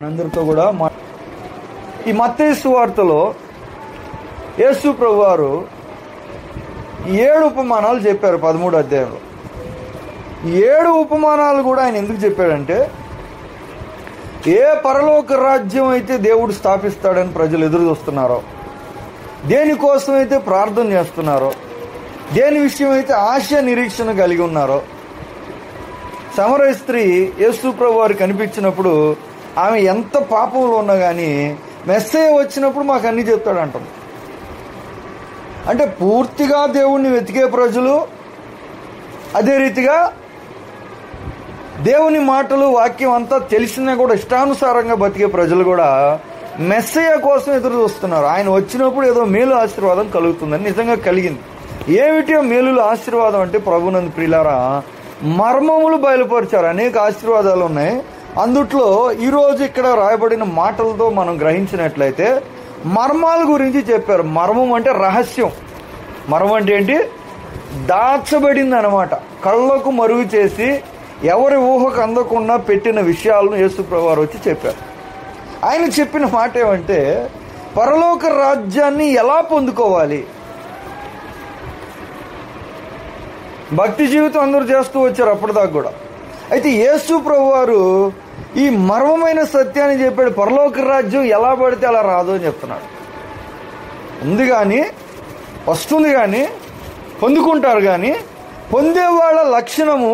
అందరితో కూడా ఈ మత్తయి సువార్తలో యేసు ప్రభువారు 7 ఉపమానాలు చెప్పారు 13వ అధ్యాయంలో. 7 ఉపమానాలు కూడా ఆయన ఎందుకు చెప్పాడంటే, ఏ పరలోక రాజ్యం అయితే దేవుడు స్థాపిస్తాడని ప్రజలు ఎదురు చూస్తున్నారో, దేనికోసం అయితే ప్రార్థన చేస్తున్నారో, దేని విషయం అయితే ఆశ నిరీక్షణ కలిగి ఉన్నారో, సమరయ స్త్రీ యేసు ప్రభువారు కనిపించినప్పుడు ఆమె ఎంత పాపంలో ఉన్నా కానీ మెస్సయ్య వచ్చినప్పుడు మాకు అన్నీ చెప్తాడంటాం. అంటే పూర్తిగా దేవుణ్ణి వెతికే ప్రజలు, అదే రీతిగా దేవుని మాటలు వాక్యం అంతా తెలిసినా కూడా ఇష్టానుసారంగా బతికే ప్రజలు కూడా మెస్సయ్య కోసం ఎదురు చూస్తున్నారు. ఆయన వచ్చినప్పుడు ఏదో మేలు ఆశీర్వాదం కలుగుతుందని నిజంగా కలిగింది. ఏమిటి మేలులు ఆశీర్వాదం అంటే, ప్రభునందు ప్రియులారా, మర్మములు బయలుపరిచారు. అనేక ఆశీర్వాదాలు ఉన్నాయి. అందుట్లో ఈరోజు ఇక్కడ రాయబడిన మాటలతో మనం గ్రహించినట్లయితే మర్మాల గురించి చెప్పారు. మర్మం అంటే రహస్యం. మర్మం అంటే ఏంటి? దాచబడింది అనమాట. కళ్ళకు మరుగు చేసి ఎవరి ఊహకు అందకుండా పెట్టిన విషయాలను యేసు ప్రభువారు వచ్చి చెప్పారు. ఆయన చెప్పిన మాట ఏమంటే, పరలోక రాజ్యాన్ని ఎలా పొందుకోవాలి. భక్తి జీవితం అందరూ చేస్తూ వచ్చారు అప్పటిదాకా కూడా. అయితే యేసు ప్రభువారు ఈ మర్మమైన సత్యాన్ని చెప్పాడు. పరలోక రాజ్యం ఎలా పడితే అలా రాదు అని చెప్తున్నాడు. ఉంది కానీ, వస్తుంది కానీ, పొందుకుంటారు కానీ, పొందే వాళ్ళ లక్షణము,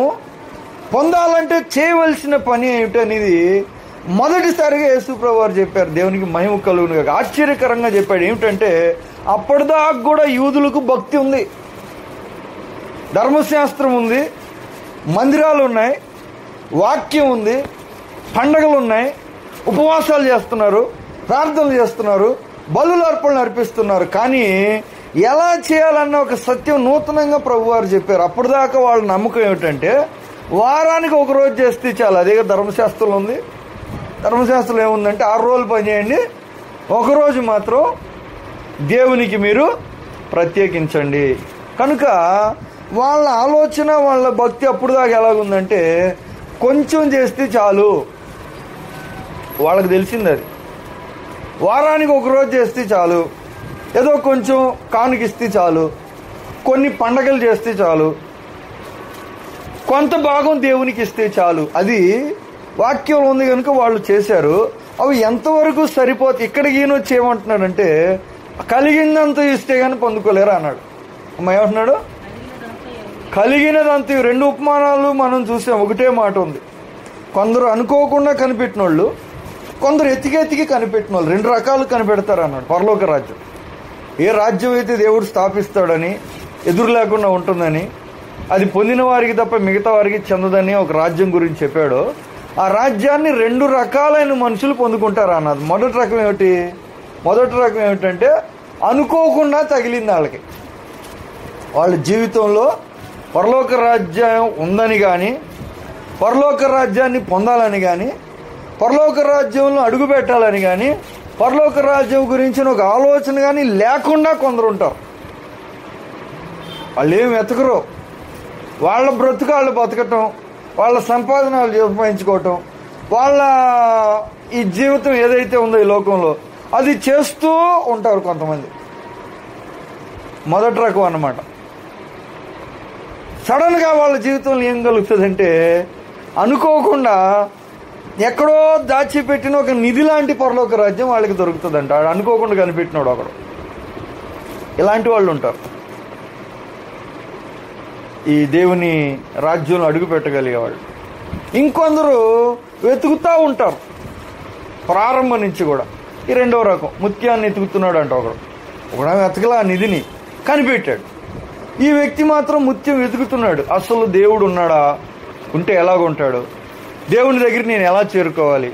పొందాలంటే చేయవలసిన పని ఏమిటనేది మొదటిసారిగా యేసు ప్రభువారు చెప్పారు. దేవునికి మహిమ కలుగునుగాక. ఆశ్చర్యకరంగా చెప్పాడు. ఏమిటంటే, అప్పటిదాకా కూడా యూదులకు భక్తి ఉంది, ధర్మశాస్త్రం ఉంది, మందిరాలు ఉన్నాయి, వాక్యం ఉంది, పండగలు ఉన్నాయి, ఉపవాసాలు చేస్తున్నారు, ప్రార్థనలు చేస్తున్నారు, బలులు అర్పణలు అర్పిస్తున్నారు. కానీ ఎలా చేయాలన్న ఒక సత్యం నూతనంగా ప్రభువారు చెప్పారు. అప్పటిదాకా వాళ్ళ నమ్మకం ఏమిటంటే, వారానికి ఒక రోజు చేస్తే చాలు. అదే ధర్మశాస్త్రం ఉంది. ధర్మశాస్త్రం ఏముందంటే 6 రోజులు పని చేయండి, ఒకరోజు మాత్రం దేవునికి మీరు ప్రత్యేకించండి. కనుక వాళ్ళ ఆలోచన, వాళ్ళ భక్తి అప్పటిదాకా ఎలాగుందంటే, కొంచెం చేస్తే చాలు. వాళ్ళకి తెలిసింది అది. వారానికి ఒక రోజు చేస్తే చాలు, ఏదో కొంచెం కానుకిస్తే చాలు, కొన్ని పండగలు చేస్తే చాలు, కొంత భాగం దేవునికి ఇస్తే చాలు. అది వాక్యం ఉంది కనుక వాళ్ళు చేశారు. అవి ఎంతవరకు సరిపోతే, ఇక్కడికి ఈయన వచ్చి ఏమంటున్నాడంటే, కలిగిందంత ఇస్తే కానీ పొందుకోలేరా అన్నాడు. అమ్మ ఏమంటున్నాడు? కలిగినదంతా. 2 ఉపమానాలు మనం చూసాం. ఒకటే మాట ఉంది. కొందరు అనుకోకుండా కనిపెట్టిన వాళ్ళు, కొందరు ఎతికి కనిపెట్టిన వాళ్ళు. 2 రకాలు కనిపెడతారు అన్నాడు. పరలోక రాజ్యం, ఏ రాజ్యం అయితే దేవుడు స్థాపిస్తాడని, ఎదురు లేకుండా ఉంటుందని, అది పొందిన వారికి తప్ప మిగతా వారికి చెందదని ఒక రాజ్యం గురించి చెప్పాడు. ఆ రాజ్యాన్ని 2 రకాలైన మనుషులు పొందుకుంటారు అన్నది. మొదటి రకం ఏమిటంటే, అనుకోకుండా తగిలింది వాళ్ళకి. వాళ్ళ జీవితంలో పరలోక రాజ్యం ఉందని కానీ, పరలోక రాజ్యాన్ని పొందాలని కానీ, పరలోక రాజ్యంలో అడుగు పెట్టాలని కానీ, పరలోక రాజ్యం గురించిన ఒక ఆలోచన కానీ లేకుండా కొందరు ఉంటారు. వాళ్ళు ఏమి వెతకరు. వాళ్ళ బ్రతుకు వాళ్ళు బతకటం, వాళ్ళ సంపాదన వాళ్ళు సంపాదించుకోవటం, వాళ్ళ ఈ జీవితం ఏదైతే ఉందో ఈ లోకంలో అది చేస్తూ ఉంటారు కొంతమంది. మొదటి రకం అన్నమాట. సడన్గా వాళ్ళ జీవితంలో ఏం కలుగుతుందంటే, అనుకోకుండా ఎక్కడో దాచిపెట్టిన ఒక నిధి లాంటి పరలోక రాజ్యం వాళ్ళకి దొరుకుతుందంట. అనుకోకుండా కనిపెట్టినాడు ఒకడు. ఇలాంటి వాళ్ళు ఉంటారు ఈ దేవుని రాజ్యంలో అడుగు పెట్టగలిగేవాళ్ళు. ఇంకొందరు వెతుకుతూ ఉంటారు ప్రారంభం నుంచి కూడా. ఈ 2వ రకం. ముత్యాన్ని ఎతుకుతున్నాడు అంట ఒకడు. వెతకలా నిధిని కనిపెట్టాడు. ఈ వ్యక్తి మాత్రం ముత్యం వెతుకుతున్నాడు. అసలు దేవుడు ఉన్నాడా, ఉంటే ఎలాగుంటాడు, దేవుని దగ్గర నేను ఎలా చేరుకోవాలి,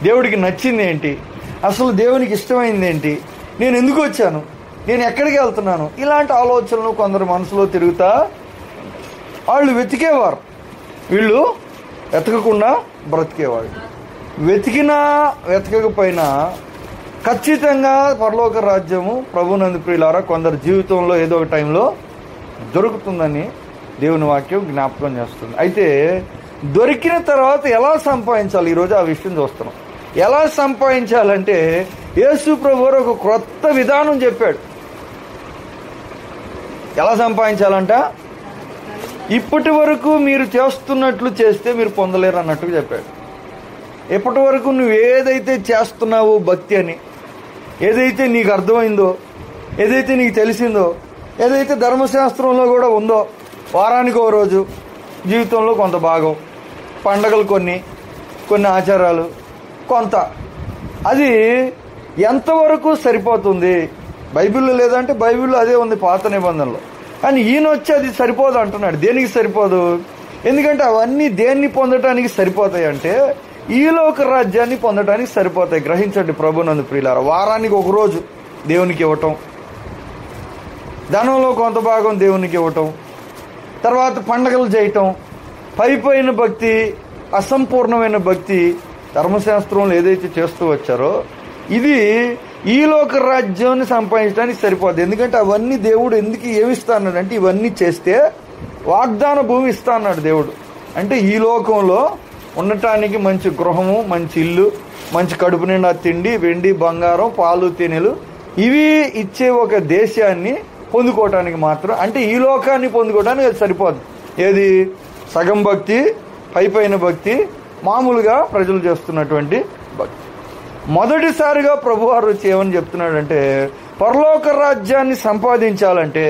దేవుడికి నచ్చింది ఏంటి, అసలు దేవునికి ఇష్టమైంది ఏంటి, నేను ఎందుకు వచ్చాను, నేను ఎక్కడికి వెళ్తున్నాను, ఇలాంటి ఆలోచనలు కొందరు మనసులో తిరుగుతా. వాళ్ళు వెతికేవారు, వీళ్ళు వెతకకుండా బ్రతికేవాళ్ళు. వెతికినా వెతకకపోయినా ఖచ్చితంగా పరలోక రాజ్యము, ప్రభునందు ప్రియులారా, కొందరు జీవితంలో ఏదో ఒక టైంలో దొరుకుతుందని దేవుని వాక్యం జ్ఞాపకం చేస్తుంది. అయితే దొరికిన తర్వాత ఎలా సంపాదించాలి, ఈరోజు ఆ విషయం చూస్తున్నాం. ఎలా సంపాదించాలంటే యేసు ప్రభువు ఒక క్రొత్త విధానం చెప్పాడు. ఎలా సంపాదించాలంట? ఇప్పటి వరకు మీరు చేస్తున్నట్లు చేస్తే మీరు పొందలేరు అన్నట్టుగా చెప్పాడు. ఇప్పటి వరకు నువ్వు ఏదైతే చేస్తున్నావో భక్తి అని, ఏదైతే నీకు అర్థమైందో, ఏదైతే నీకు తెలిసిందో, ఏదైతే ధర్మశాస్త్రంలో కూడా ఉందో, వారానికి ఓ రోజు, జీవితంలో కొంత భాగం, పండగలు కొన్ని ఆచారాలు కొంత, అది ఎంతవరకు సరిపోతుంది? బైబిల్లో లేదంటే బైబిల్లో అదే ఉంది పాత నిబంధనలో. కానీ ఈయన వచ్చి అది సరిపోదు అంటున్నాడు. దేనికి సరిపోదు? ఎందుకంటే అవన్నీ దేన్ని పొందటానికి సరిపోతాయి అంటే ఈ లోక రాజ్యాన్ని పొందటానికి సరిపోతాయి. గ్రహించండి ప్రభునందు ప్రియులారా. వారానికి ఒక రోజు దేవునికి ఇవ్వటం, ధనంలో కొంత భాగం దేవునికి ఇవ్వటం, తర్వాత పండగలు చేయటం, పైపోయిన భక్తి, అసంపూర్ణమైన భక్తి ధర్మశాస్త్రంలో ఏదైతే చేస్తూ వచ్చారో ఇది ఈ లోక రాజ్యాన్ని సంపాదించడానికి సరిపోదు. ఎందుకంటే అవన్నీ దేవుడు ఏమి ఇస్తా అన్నాడు అంటే ఇవన్నీ చేస్తే వాగ్దాన భూమి ఇస్తా అన్నాడు దేవుడు. అంటే ఈ లోకంలో ఉండటానికి మంచి గృహము, మంచి ఇల్లు, మంచి కడుపు నిండా తిండి, వెండి బంగారం, పాలు తేనెలు ఇవి ఇచ్చే ఒక దేశాన్ని పొందుకోవటానికి మాత్రం, అంటే ఈ లోకాన్ని పొందుకోవడానికి అది సరిపోదు. ఏది? సగం భక్తి, పైపైన భక్తి, మామూలుగా ప్రజలు చేస్తున్నటువంటి భక్తి. మొదటిసారిగా ప్రభువారు వచ్చి ఏమని చెప్తున్నాడంటే పరలోక రాజ్యాన్ని సంపాదించాలంటే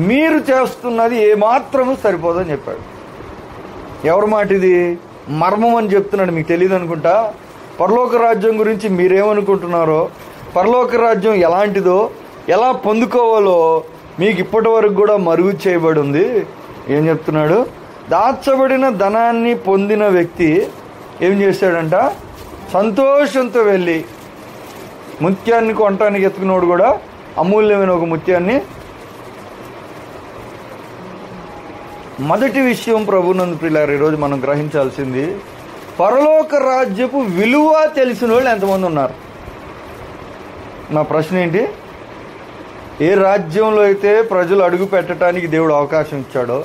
మీరు చేస్తున్నది ఏమాత్రము సరిపోదని చెప్పాడు. ఎవరి మాట ఇది? మర్మం అని చెప్తున్నాడు. మీకు తెలియదు అనుకుంటా. పరలోక రాజ్యం గురించి మీరేమనుకుంటున్నారో, పరలోక రాజ్యం ఎలాంటిదో, ఎలా పొందుకోవాలో మీకు ఇప్పటి వరకు కూడా మరుగు చేయబడి ఉంది. ఏం చెప్తున్నాడు? దాచబడిన ధనాన్ని పొందిన వ్యక్తి ఏం చేశాడంట? సంతోషంతో వెళ్ళి ముత్యాన్ని కొనటానికి ఎత్తుకున్నాడు కూడా అమూల్యమైన ఒక ముత్యాన్ని. మొదటి విషయం ప్రభునందు ప్రియులారా, ఈరోజు మనం గ్రహించాల్సింది పరలోక రాజ్యపు విలువ తెలిసిన వాళ్ళు ఎంతమంది ఉన్నారు? నా ప్రశ్న ఏంటి? ఏ రాజ్యంలో అయితే ప్రజలు అడుగు పెట్టడానికి దేవుడు అవకాశం ఇచ్చాడో,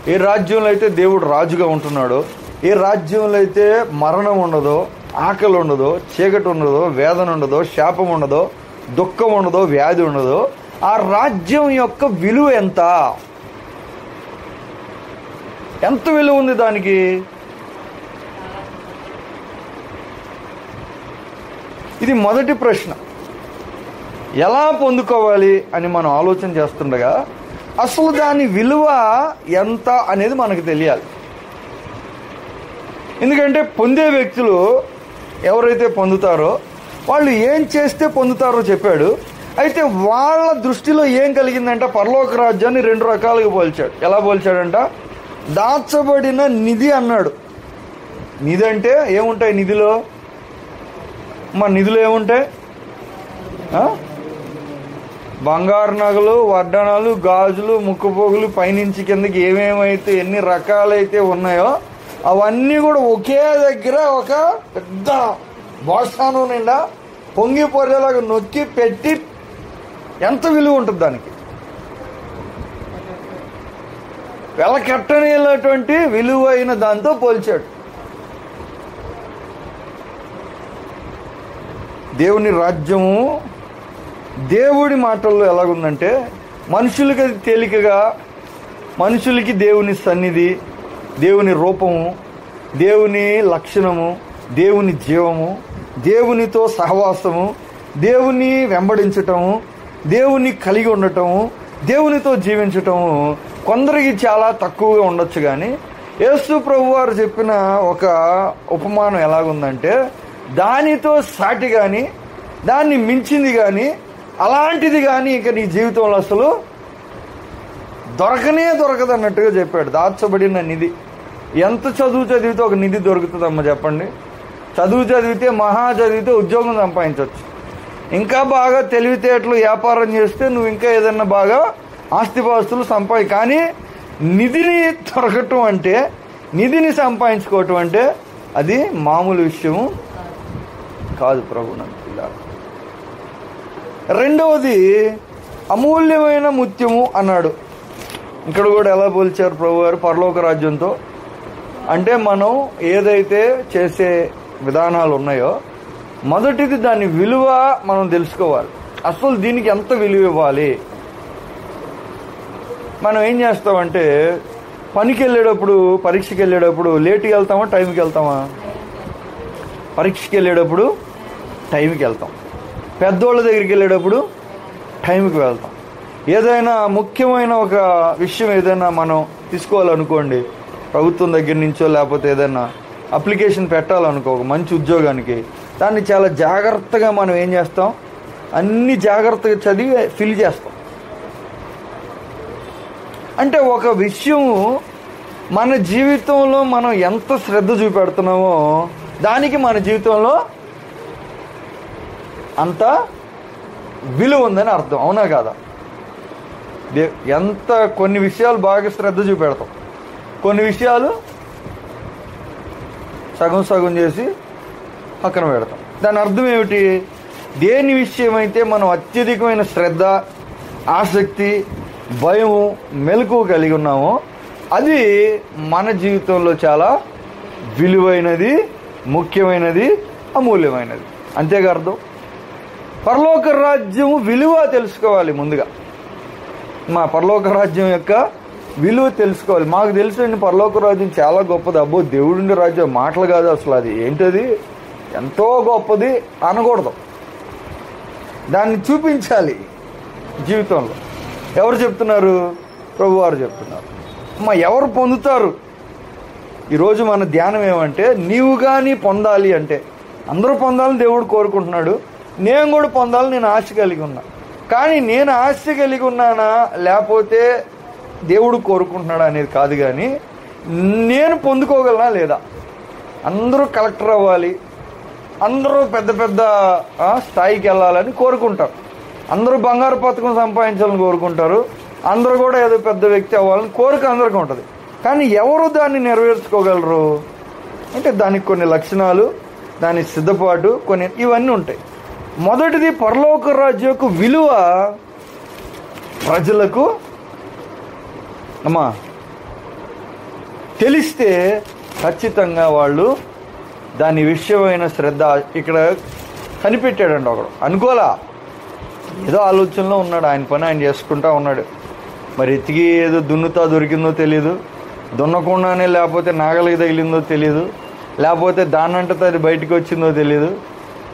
ఏ రాజ్యంలో అయితే దేవుడు రాజుగా ఉంటున్నాడో, ఏ రాజ్యంలో అయితే మరణం ఉండదో, ఆకలి ఉండదో, చీకటి ఉండదో, వేదన ఉండదో, శాపం ఉండదో, దుఃఖం ఉండదో, వ్యాధి ఉండదో, ఆ రాజ్యం యొక్క విలువ ఎంత విలువ ఉంది దానికి? ఇది మొదటి ప్రశ్న. ఎలా పొందుకోవాలి అని మనం ఆలోచన చేస్తుండగా అసలు దాని విలువ ఎంత అనేది మనకు తెలియాలి. ఎందుకంటే పొందే వ్యక్తులు ఎవరైతే పొందుతారో వాళ్ళు ఏం చేస్తే పొందుతారో చెప్పాడు. అయితే వాళ్ళ దృష్టిలో ఏం కలిగిందంటే పరలోక రాజ్యాన్ని రెండు రకాలుగా పోల్చాడు. ఎలా పోల్చాడంట? దాచబడిన నిధి అన్నాడు. నిధి అంటే ఏముంటాయి నిధిలో? మా నిధిలో ఏముంటాయి? బంగారు నగలు, వడ్డాణాలు, గాజులు, ముక్కుపోగులు, పైనుంచి కిందకి ఏమేమైతే ఎన్ని రకాలైతే ఉన్నాయో అవన్నీ కూడా ఒకే దగ్గర ఒక పెద్ద బోసాను నిండా పొంగి పొరేలాగా నొక్కి పెట్టి ఎంత విలువ ఉంటుంది దానికి? వెలకెట్టనేటువంటి విలువైన దాంతో పోల్చాడు. దేవుని రాజ్యము దేవుడి మాటల్లో ఎలాగుందంటే మనుషులకి అది తేలికగా, మనుషులకి దేవుని సన్నిధి, దేవుని రూపము, దేవుని లక్షణము, దేవుని జీవము, దేవునితో సహవాసము, దేవుని వెంబడించటము, దేవుని కలిగి ఉండటము, దేవునితో జీవించటము కొందరికి చాలా తక్కువగా ఉండొచ్చు. కానీ యేసు ప్రభు వారు చెప్పిన ఒక ఉపమానం ఎలాగుందంటే దానితో సాటి కానీ, దాన్ని మించింది కానీ, అలాంటిది కానీ ఇక నీ జీవితంలో అసలు దొరకదు అన్నట్టుగా చెప్పాడు. దాచబడిన నిధి. ఎంత చదువు చదివితే ఒక నిధి దొరుకుతుందమ్మా చెప్పండి? చదువు చదివితే, మహా చదివితే ఉద్యోగం సంపాదించవచ్చు. ఇంకా బాగా తెలివితేటలు వ్యాపారం చేస్తే నువ్వు ఇంకా ఏదన్నా బాగా ఆస్తిపాస్తులు కానీ నిధిని దొరకటం అంటే, నిధిని సంపాదించుకోవటం అంటే అది మామూలు విషయం కాదు ప్రభునందు. రెండవది అమూల్యమైన ముత్యము అన్నాడు. ఇక్కడ కూడా ఎలా పోల్చారు ప్రభు గారు? పరలోక రాజ్యంతో అంటే మనం ఏదైతే చేసే విధానాలు ఉన్నాయో మొదటిది దాని విలువ మనం తెలుసుకోవాలి. అసలు దీనికి ఎంత విలువ ఇవ్వాలి. మనం ఏం చేస్తామంటే పనికి వెళ్ళేటప్పుడు, పరీక్షకి వెళ్ళేటప్పుడు లేట్కి వెళ్తామా, టైంకి వెళ్తామా? పరీక్షకి వెళ్ళేటప్పుడు టైంకి వెళ్తాం. పెద్దోళ్ళ దగ్గరికి వెళ్ళేటప్పుడు టైంకి వెళ్తాం. ఏదైనా ముఖ్యమైన ఒక విషయం ఏదైనా మనం తీసుకోవాలనుకోండి, ప్రభుత్వం దగ్గర నుంచో లేకపోతే ఏదైనా అప్లికేషన్ పెట్టాలనుకో ఒక మంచి ఉద్యోగానికి, దాన్ని చాలా జాగ్రత్తగా మనం ఏం చేస్తాం, అన్ని జాగ్రత్తగా చదివి ఫిల్ చేస్తాం. అంటే ఒక విషయం మన జీవితంలో మనం ఎంత శ్రద్ధ చూపెడుతున్నామో దానికి మన జీవితంలో అంత విలువ ఉందని అర్థం. అవునా కాదా? ఎంత కొన్ని విషయాలు బాగా శ్రద్ధ చూపెడతాం, కొన్ని విషయాలు సగం సగం చేసి పక్కన పెడతాం. దాని అర్థం ఏమిటి? దేని విషయమైతే మనం అత్యధికమైన శ్రద్ధ, ఆసక్తి, భయము, మెలకువ కలిగి ఉన్నామో అది మన జీవితంలో చాలా విలువైనది, ముఖ్యమైనది, అమూల్యమైనది. అంతేగా అర్థం. పరలోక రాజ్యం విలువ తెలుసుకోవాలి. ముందుగా మా పరలోక రాజ్యం యొక్క విలువ తెలుసుకోవాలి. మాకు తెలుసండి పరలోక రాజ్యం చాలా గొప్పది, అబ్బో దేవుడి రాజ్యం మాటలు కాదు అసలు, అది ఏంటది ఎంతో గొప్పది అనకూడదు, దాన్ని చూపించాలి జీవితంలో. ఎవరు చెప్తున్నారు? ప్రభువారు చెప్తున్నారు. ఎవరు పొందుతారు? ఈరోజు మన ధ్యానం ఏమంటే, నీవు కానీ పొందాలి అంటే, అందరూ పొందాలని దేవుడు కోరుకుంటున్నాడు, నేను కూడా పొందాలని నేను ఆశ కలిగి ఉన్నా. కానీ నేను ఆశ కలిగి ఉన్నానా లేకపోతే దేవుడు కోరుకుంటున్నాడా అనేది కాదు, కానీ నేను పొందుకోగలనా లేదా. అందరూ కలెక్టర్ అవ్వాలి, అందరూ పెద్ద పెద్ద స్థాయికి వెళ్ళాలని కోరుకుంటారు, అందరూ బంగారు పథకం సంపాదించాలని కోరుకుంటారు, అందరూ కూడా ఏదో పెద్ద వ్యక్తి అవ్వాలని కోరిక అందరికీ ఉంటుంది. కానీ ఎవరు దాన్ని నెరవేర్చుకోగలరు అంటే దానికి కొన్ని లక్షణాలు, దాని సిద్ధపాటు, కొన్ని ఇవన్నీ ఉంటాయి. మొదటిది పరలోక రాజ్యకు విలువ ప్రజలకు తెలిస్తే ఖచ్చితంగా వాళ్ళు దాని విషయమైన శ్రద్ధ. ఇక్కడ కనిపెట్టాడండి ఒకడు, అనుకోలా, ఏదో ఆలోచనలో ఉన్నాడు, ఆయన పని ఆయన చేసుకుంటా ఉన్నాడు. మరి ఎతికి ఏదో దున్నుతా దొరికిందో తెలియదు, దున్నకుండానే లేకపోతే నాగలికి తగిలిందో తెలియదు, లేకపోతే దాన్నంటే అది బయటకు వచ్చిందో తెలియదు,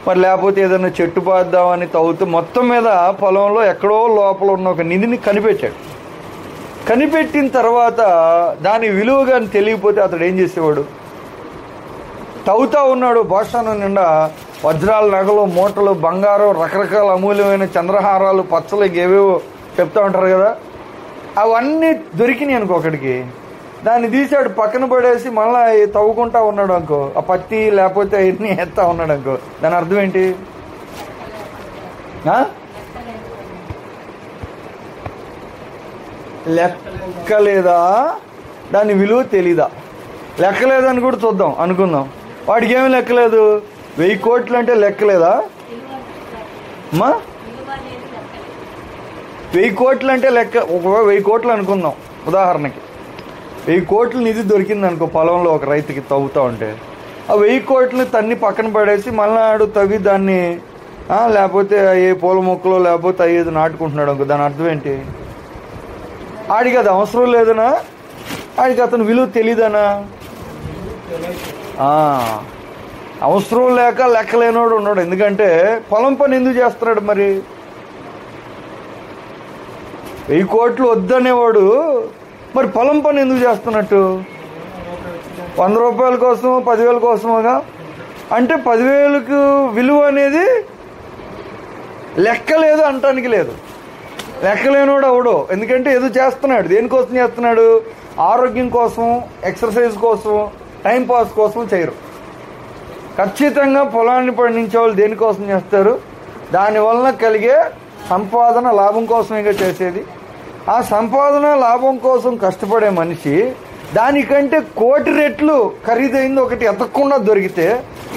మరి లేకపోతే ఏదైనా చెట్టు పాద్దామని తవ్వుతూ మొత్తం మీద పొలంలో ఎక్కడో లోపల ఉన్న ఒక నిధిని కనిపెట్టాడు. కనిపెట్టిన తర్వాత దాని విలువ కానీ తెలియకపోతే అతడు ఏం చేసేవాడు? తవ్వుతా ఉన్నాడు, భోషణం నిండా వజ్రాల నగలు, మూటలు, బంగారం, రకరకాల అమూల్యమైన చంద్రహారాలు, పచ్చలు, ఏవేవో చెప్తా ఉంటారు కదా, అవన్నీ దొరికినాయి అనుకో ఒకడికి. దాన్ని తీసాడు, పక్కన పడేసి మళ్ళీ తవ్వుకుంటా ఉన్నాడు అనుకో, ఆ పత్తి లేకపోతే అవన్నీ ఎత్తా ఉన్నాడు అనుకో, దాని అర్థం ఏంటి? లెక్కలేదా? దాని విలువ తెలీదా? లెక్కలేదని కూడా చూద్దాం, అనుకుందాం. వాడికి ఏమి లెక్కలేదు, 1000 కోట్లు అంటే లెక్కలేదా అమ్మా? 1000 కోట్లు అంటే లెక్క. ఒక 1000 కోట్లు అనుకుందాం ఉదాహరణకి, 1000 కోట్ల నిధి దొరికింది అనుకో పొలంలో ఒక రైతుకి తవ్వుతా ఉంటే, ఆ 1000 కోట్లని తన్ని పక్కన పడేసి మళ్ళీ తవ్వి దాన్ని లేకపోతే ఏ పూల మొక్కలో లేకపోతే అయ్యేది నాటుకుంటున్నాడు అనుకో, దాని అర్థం ఏంటి? ఆడికి అది అవసరం లేదనా? ఆడికి అతను విలువ తెలీదనా? అవసరం లేక లెక్కలేనోడు ఉన్నాడు. ఎందుకంటే పొలం పని ఎందుకు చేస్తున్నాడు? మరి 1000 కోట్లు వద్దనేవాడు మరి పొలం పని ఎందుకు చేస్తున్నట్టు? 100 రూపాయల కోసం, 10,000 కోసమోగా. అంటే 10,000కు విలువ అనేది లెక్కలేదు అంటానికి లేదు. లెక్కలేనోడు అవడు, ఎందుకంటే ఏదో చేస్తున్నాడు. దేనికోసం చేస్తున్నాడు? ఆరోగ్యం కోసం, ఎక్సర్సైజ్ కోసం, టైంపాస్ కోసం చేయరు. ఖచ్చితంగా పొలాన్ని పండించే వాళ్ళు దేనికోసం చేస్తారు? దానివల్ల కలిగే సంపాదన, లాభం కోసమేగా చేసేది. ఆ సంపాదన, లాభం కోసం కష్టపడే మనిషి దానికంటే 1,000,000 రెట్లు ఖరీదైంది ఒకటి ఎతకకుండా దొరికితే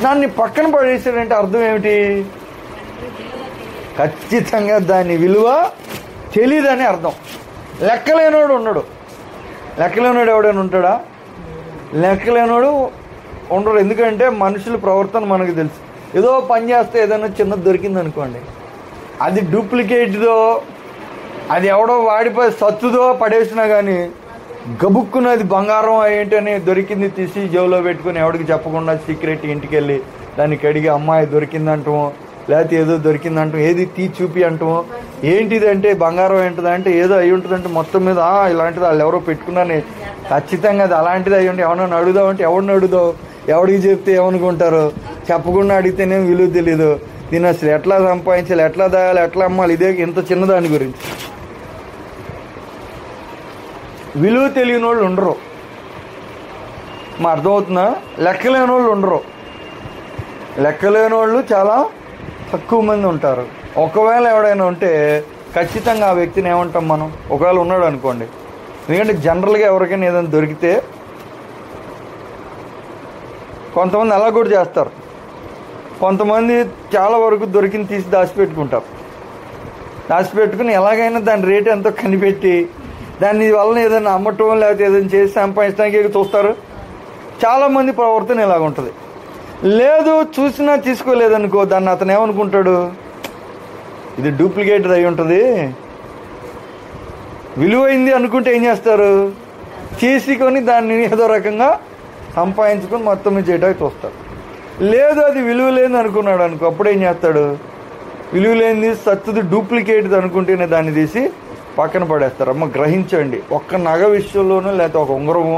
దాన్ని పక్కన పడేసాడంటే అర్థం ఏమిటి? ఖచ్చితంగా దాని విలువ తెలియదని అర్థం. లెక్కలేనోడు ఉన్నాడు. లెక్కలేనోడు ఎవడైనా ఉంటాడా? లెక్కలేనోడు ఉండరు. ఎందుకంటే మనుషుల ప్రవర్తన మనకు తెలుసు. ఏదో పని చేస్తే ఏదైనా చిన్నది దొరికింది అనుకోండి, అది డూప్లికేట్దో, అది ఎవడో వాడిపోయి సత్తుదో పడేసినా కానీ గబుక్కున్నది బంగారం ఏంటని దొరికింది తీసి జేబులో పెట్టుకుని ఎవడికి చెప్పకుండా సీక్రెట్ ఇంటికి వెళ్ళి దానికి అడిగి అమ్మాయి దొరికిందంటాం, లేకపోతే ఏదో దొరికిందంటాం, ఏది తీసి చూపి అంటాం. ఏంటిది అంటే బంగారం ఏంటిది అంటే ఏదో అయి ఉంటుందంటే మొత్తం మీద ఇలాంటిది వాళ్ళు ఎవరో పెట్టుకున్నాను, ఖచ్చితంగా అది అలాంటిది అయ్యి ఉంటే ఎవరన్నా అడుగుదాం అంటే ఎవరిని అడుగుదావు, ఎవడికి చెప్తే ఏమనుకుంటారు, చెప్పకుండా అడిగితేనే విలువ తెలీదు. దీన్ని అసలు ఎట్లా సంపాదించాలి, ఎట్లా దాయాలి, ఎట్లా అమ్మాలి, ఇదే ఇంత చిన్నదాని గురించి విలువ తెలియని వాళ్ళు ఉండరు. మా అర్థమవుతుందా? లెక్కలేని వాళ్ళు ఉండరు. లెక్కలేని వాళ్ళు చాలా తక్కువ మంది ఉంటారు. ఒకవేళ ఎవడైనా ఉంటే ఖచ్చితంగా ఆ వ్యక్తిని ఏమంటాం మనం, ఒకవేళ ఉన్నాడు అనుకోండి. ఎందుకంటే జనరల్గా ఎవరికైనా ఏదైనా దొరికితే కొంతమంది అలా కూడా చేస్తారు. కొంతమంది చాలా వరకు దొరికింది తీసి దాచిపెట్టుకుంటారు. దాచిపెట్టుకుని ఎలాగైనా దాని రేటు ఎంతో కనిపెట్టి దాని వలన ఏదైనా అమ్మటం లేకపోతే ఏదైనా చేసి సంపాదించడానికి చూస్తారు. చాలామంది ప్రవర్తన ఇలాగ ఉంటుంది. లేదు చూసినా తీసుకోలేదనుకో, దాన్ని అతను ఏమనుకుంటాడు, ఇది డూప్లికేట్ అయి ఉంటుంది, విలువైంది అనుకుంటే ఏం చేస్తారు, తీసుకొని దాన్ని ఏదో రకంగా సంపాదించుకొని మొత్తం మీద చేయడానికి చూస్తారు. లేదు అది విలువ లేని అనుకున్నాడు అనుకో, అప్పుడు ఏం చేస్తాడు, విలువ లేనిది సత్తుది డూప్లికేట్ది అనుకుంటేనే దాన్ని తీసి పక్కన పడేస్తారు. అమ్మ గ్రహించండి, ఒక్క నగ విషయంలోనూ లేకపోతే ఒక ఉంగరము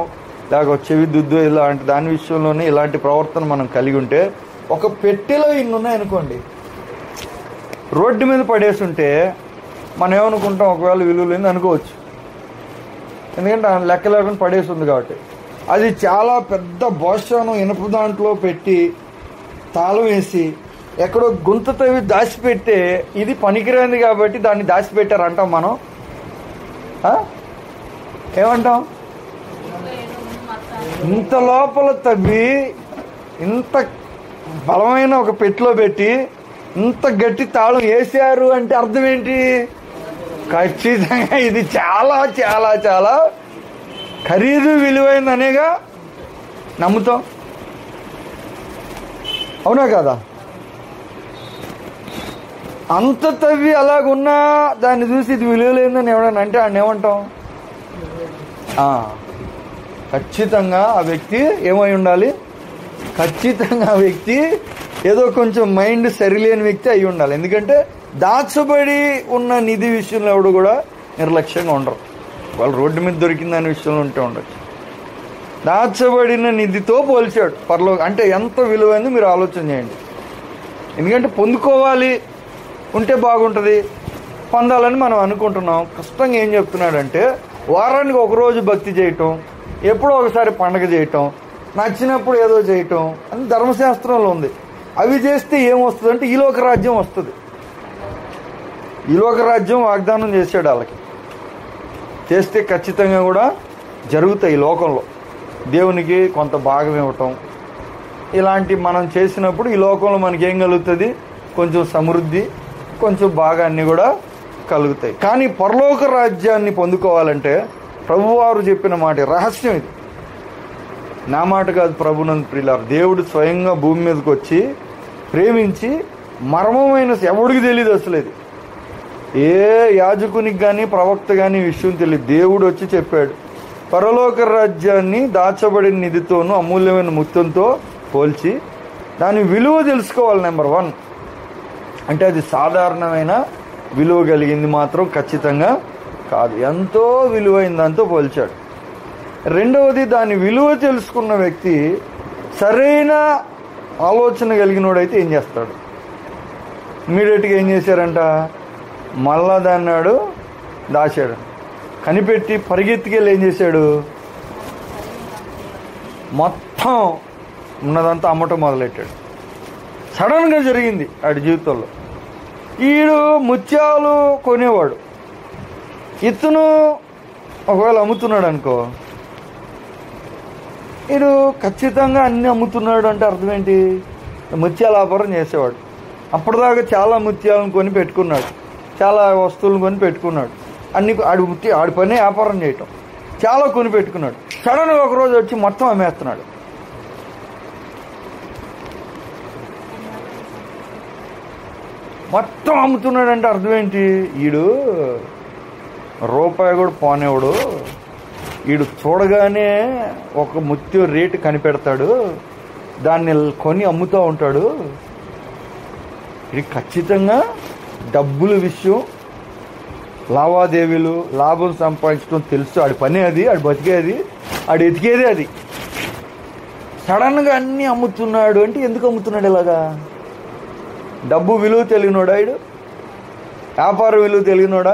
లేకపోతే చెవి దుద్దు ఇలాంటి దాని విషయంలోనే ఇలాంటి ప్రవర్తన మనం కలిగి ఉంటే, ఒక పెట్టెలో ఇన్ని ఉన్నాయనుకోండి, రోడ్డు మీద పడేసి ఉంటే మనం ఏమనుకుంటాం, ఒకవేళ విలువ లేని అనుకోవచ్చు. ఎందుకంటే లెక్క లేకుండా పడేసి ఉంది కాబట్టి. అది చాలా పెద్ద బోషాను ఇనుప దాంట్లో పెట్టి తాళం వేసి ఎక్కడో గుంత తవ్వి దాచిపెట్టే, ఇది పనికిరాంది కాబట్టి దాన్ని దాచిపెట్టారు అంటాం మనం. ఏమంటాం? ఇంత లోపల తవ్వి ఇంత బలమైన ఒక పెట్టెలో పెట్టి ఇంత గట్టి తాళం వేసారు అంటే అర్థం ఏంటి, ఖచ్చితంగా ఇది చాలా చాలా చాలా ఖరీదు విలువైందనేగా నమ్ముతాం. అవునా కదా? అంత తవ్వి అలాగున్నా దాన్ని చూసి ఇది విలువ లేదని ఎవడన్నా అంటే ఆయన ఏమంటాం, ఖచ్చితంగా ఆ వ్యక్తి ఏమై ఉండాలి, ఖచ్చితంగా ఆ వ్యక్తి ఏదో కొంచెం మైండ్ సరిలేని వ్యక్తి అయి ఉండాలి. ఎందుకంటే దాచబడి ఉన్న నిధి విషయంలో ఎవడు కూడా నిర్లక్ష్యంగా ఉండరు. వాళ్ళు రోడ్డు మీద దొరికింది అనే విషయంలో ఉంటే ఉండొచ్చు. దాచబడిన నిధితో పోల్చాడు పరలోకం అంటే ఎంత విలువైందో మీరు ఆలోచన చేయండి. ఎందుకంటే పొందుకోవాలి ఉంటే బాగుంటుంది, పొందాలని మనం అనుకుంటున్నాం. కష్టంగా ఏం చెప్తున్నాడంటే, వారానికి ఒకరోజు భక్తి చేయటం, ఎప్పుడో ఒకసారి పండగ చేయటం, నచ్చినప్పుడు ఏదో చేయటం అని ధర్మశాస్త్రంలో ఉంది. అవి చేస్తే ఏమొస్తుంది అంటే ఈలోక రాజ్యం వస్తుంది. ఈలోక రాజ్యం వాగ్దానం చేశాడు వాళ్ళకి. చేస్తే ఖచ్చితంగా కూడా జరుగుతాయి. ఈ లోకంలో దేవునికి కొంత భాగం ఇవ్వటం ఇలాంటి మనం చేసినప్పుడు ఈ లోకంలో మనకి ఏం కలుగుతుంది, కొంచెం సమృద్ధి, కొంచెం బాగా అన్నీ కూడా కలుగుతాయి. కానీ పరలోక రాజ్యాన్ని పొందుకోవాలంటే ప్రభువారు చెప్పిన మాట, రహస్యం ఇది, నా మాట కాదు, ప్రభునందు ప్రియులారా, దేవుడు స్వయంగా భూమి మీదకి వచ్చి ప్రేమించి మర్మమైన ఎవడికి తెలియదు అసలు. ఇది ఏ యాజకునికి కానీ ప్రవక్త కానీ విషయం తెలియదు. దేవుడు వచ్చి చెప్పాడు, పరలోక రాజ్యాన్ని దాచబడిన నిధితోనూ అమూల్యమైన ముత్యంతో పోల్చి దాని విలువ తెలుసుకోవాలి. నెంబర్ 1 అంటే అది సాధారణమైన విలువ కలిగింది మాత్రం ఖచ్చితంగా కాదు, ఎంతో విలువైన దాంతో పోల్చాడు. రెండవది, దాని విలువ తెలుసుకున్న వ్యక్తి సరైన ఆలోచన కలిగినోడైతే ఏం చేస్తాడు, ఇమీడియట్గా ఏం చేశారంట, మళ్ళా దాన్నాడు దాచాడు, కనిపెట్టి పరిగెత్తికెళ్ళి ఏం చేశాడు, మొత్తం ఉన్నదంతా అమ్మటం మొదలెట్టాడు. సడన్గా జరిగింది ఆడి జీవితంలో. ఈడు ముత్యాలు కొనేవాడు, ఇతను ఒకవేళ అమ్ముతున్నాడు అనుకో, వీడు ఖచ్చితంగా అన్ని అమ్ముతున్నాడు అంటే అర్థం ఏంటి, ముత్యాల వ్యాపారం చేసేవాడు. అప్పటిదాకా చాలా ముత్యాలను కొని పెట్టుకున్నాడు, చాలా వస్తువులను కొని పెట్టుకున్నాడు, అన్ని ఆడి పనే వ్యాపారం చేయటం. చాలా కొని పెట్టుకున్నాడు. సడన్గా ఒకరోజు వచ్చి మొత్తం అమ్మేస్తున్నాడు. మొత్తం అమ్ముతున్నాడంటే అర్థం ఏంటి? ఈడు రూపాయి కూడా పోనేవాడు, ఈడు చూడగానే ఒక ముత్యం రేటు కనిపెడతాడు, దాన్ని కొని అమ్ముతూ ఉంటాడు. ఇది ఖచ్చితంగా డబ్బుల విషయం, లావాదేవీలు, లాభం సంపాదించడం తెలుసు. ఆడి పని అది, ఆడి బతికేది, ఆడు ఎతికేది అది. సడన్గా అన్నీ అమ్ముతున్నాడు అంటే ఎందుకు అమ్ముతున్నాడు ఇలాగా? డబ్బు విలువ తెలియనోడా ఈడు? వ్యాపార విలువ తెలియనోడా?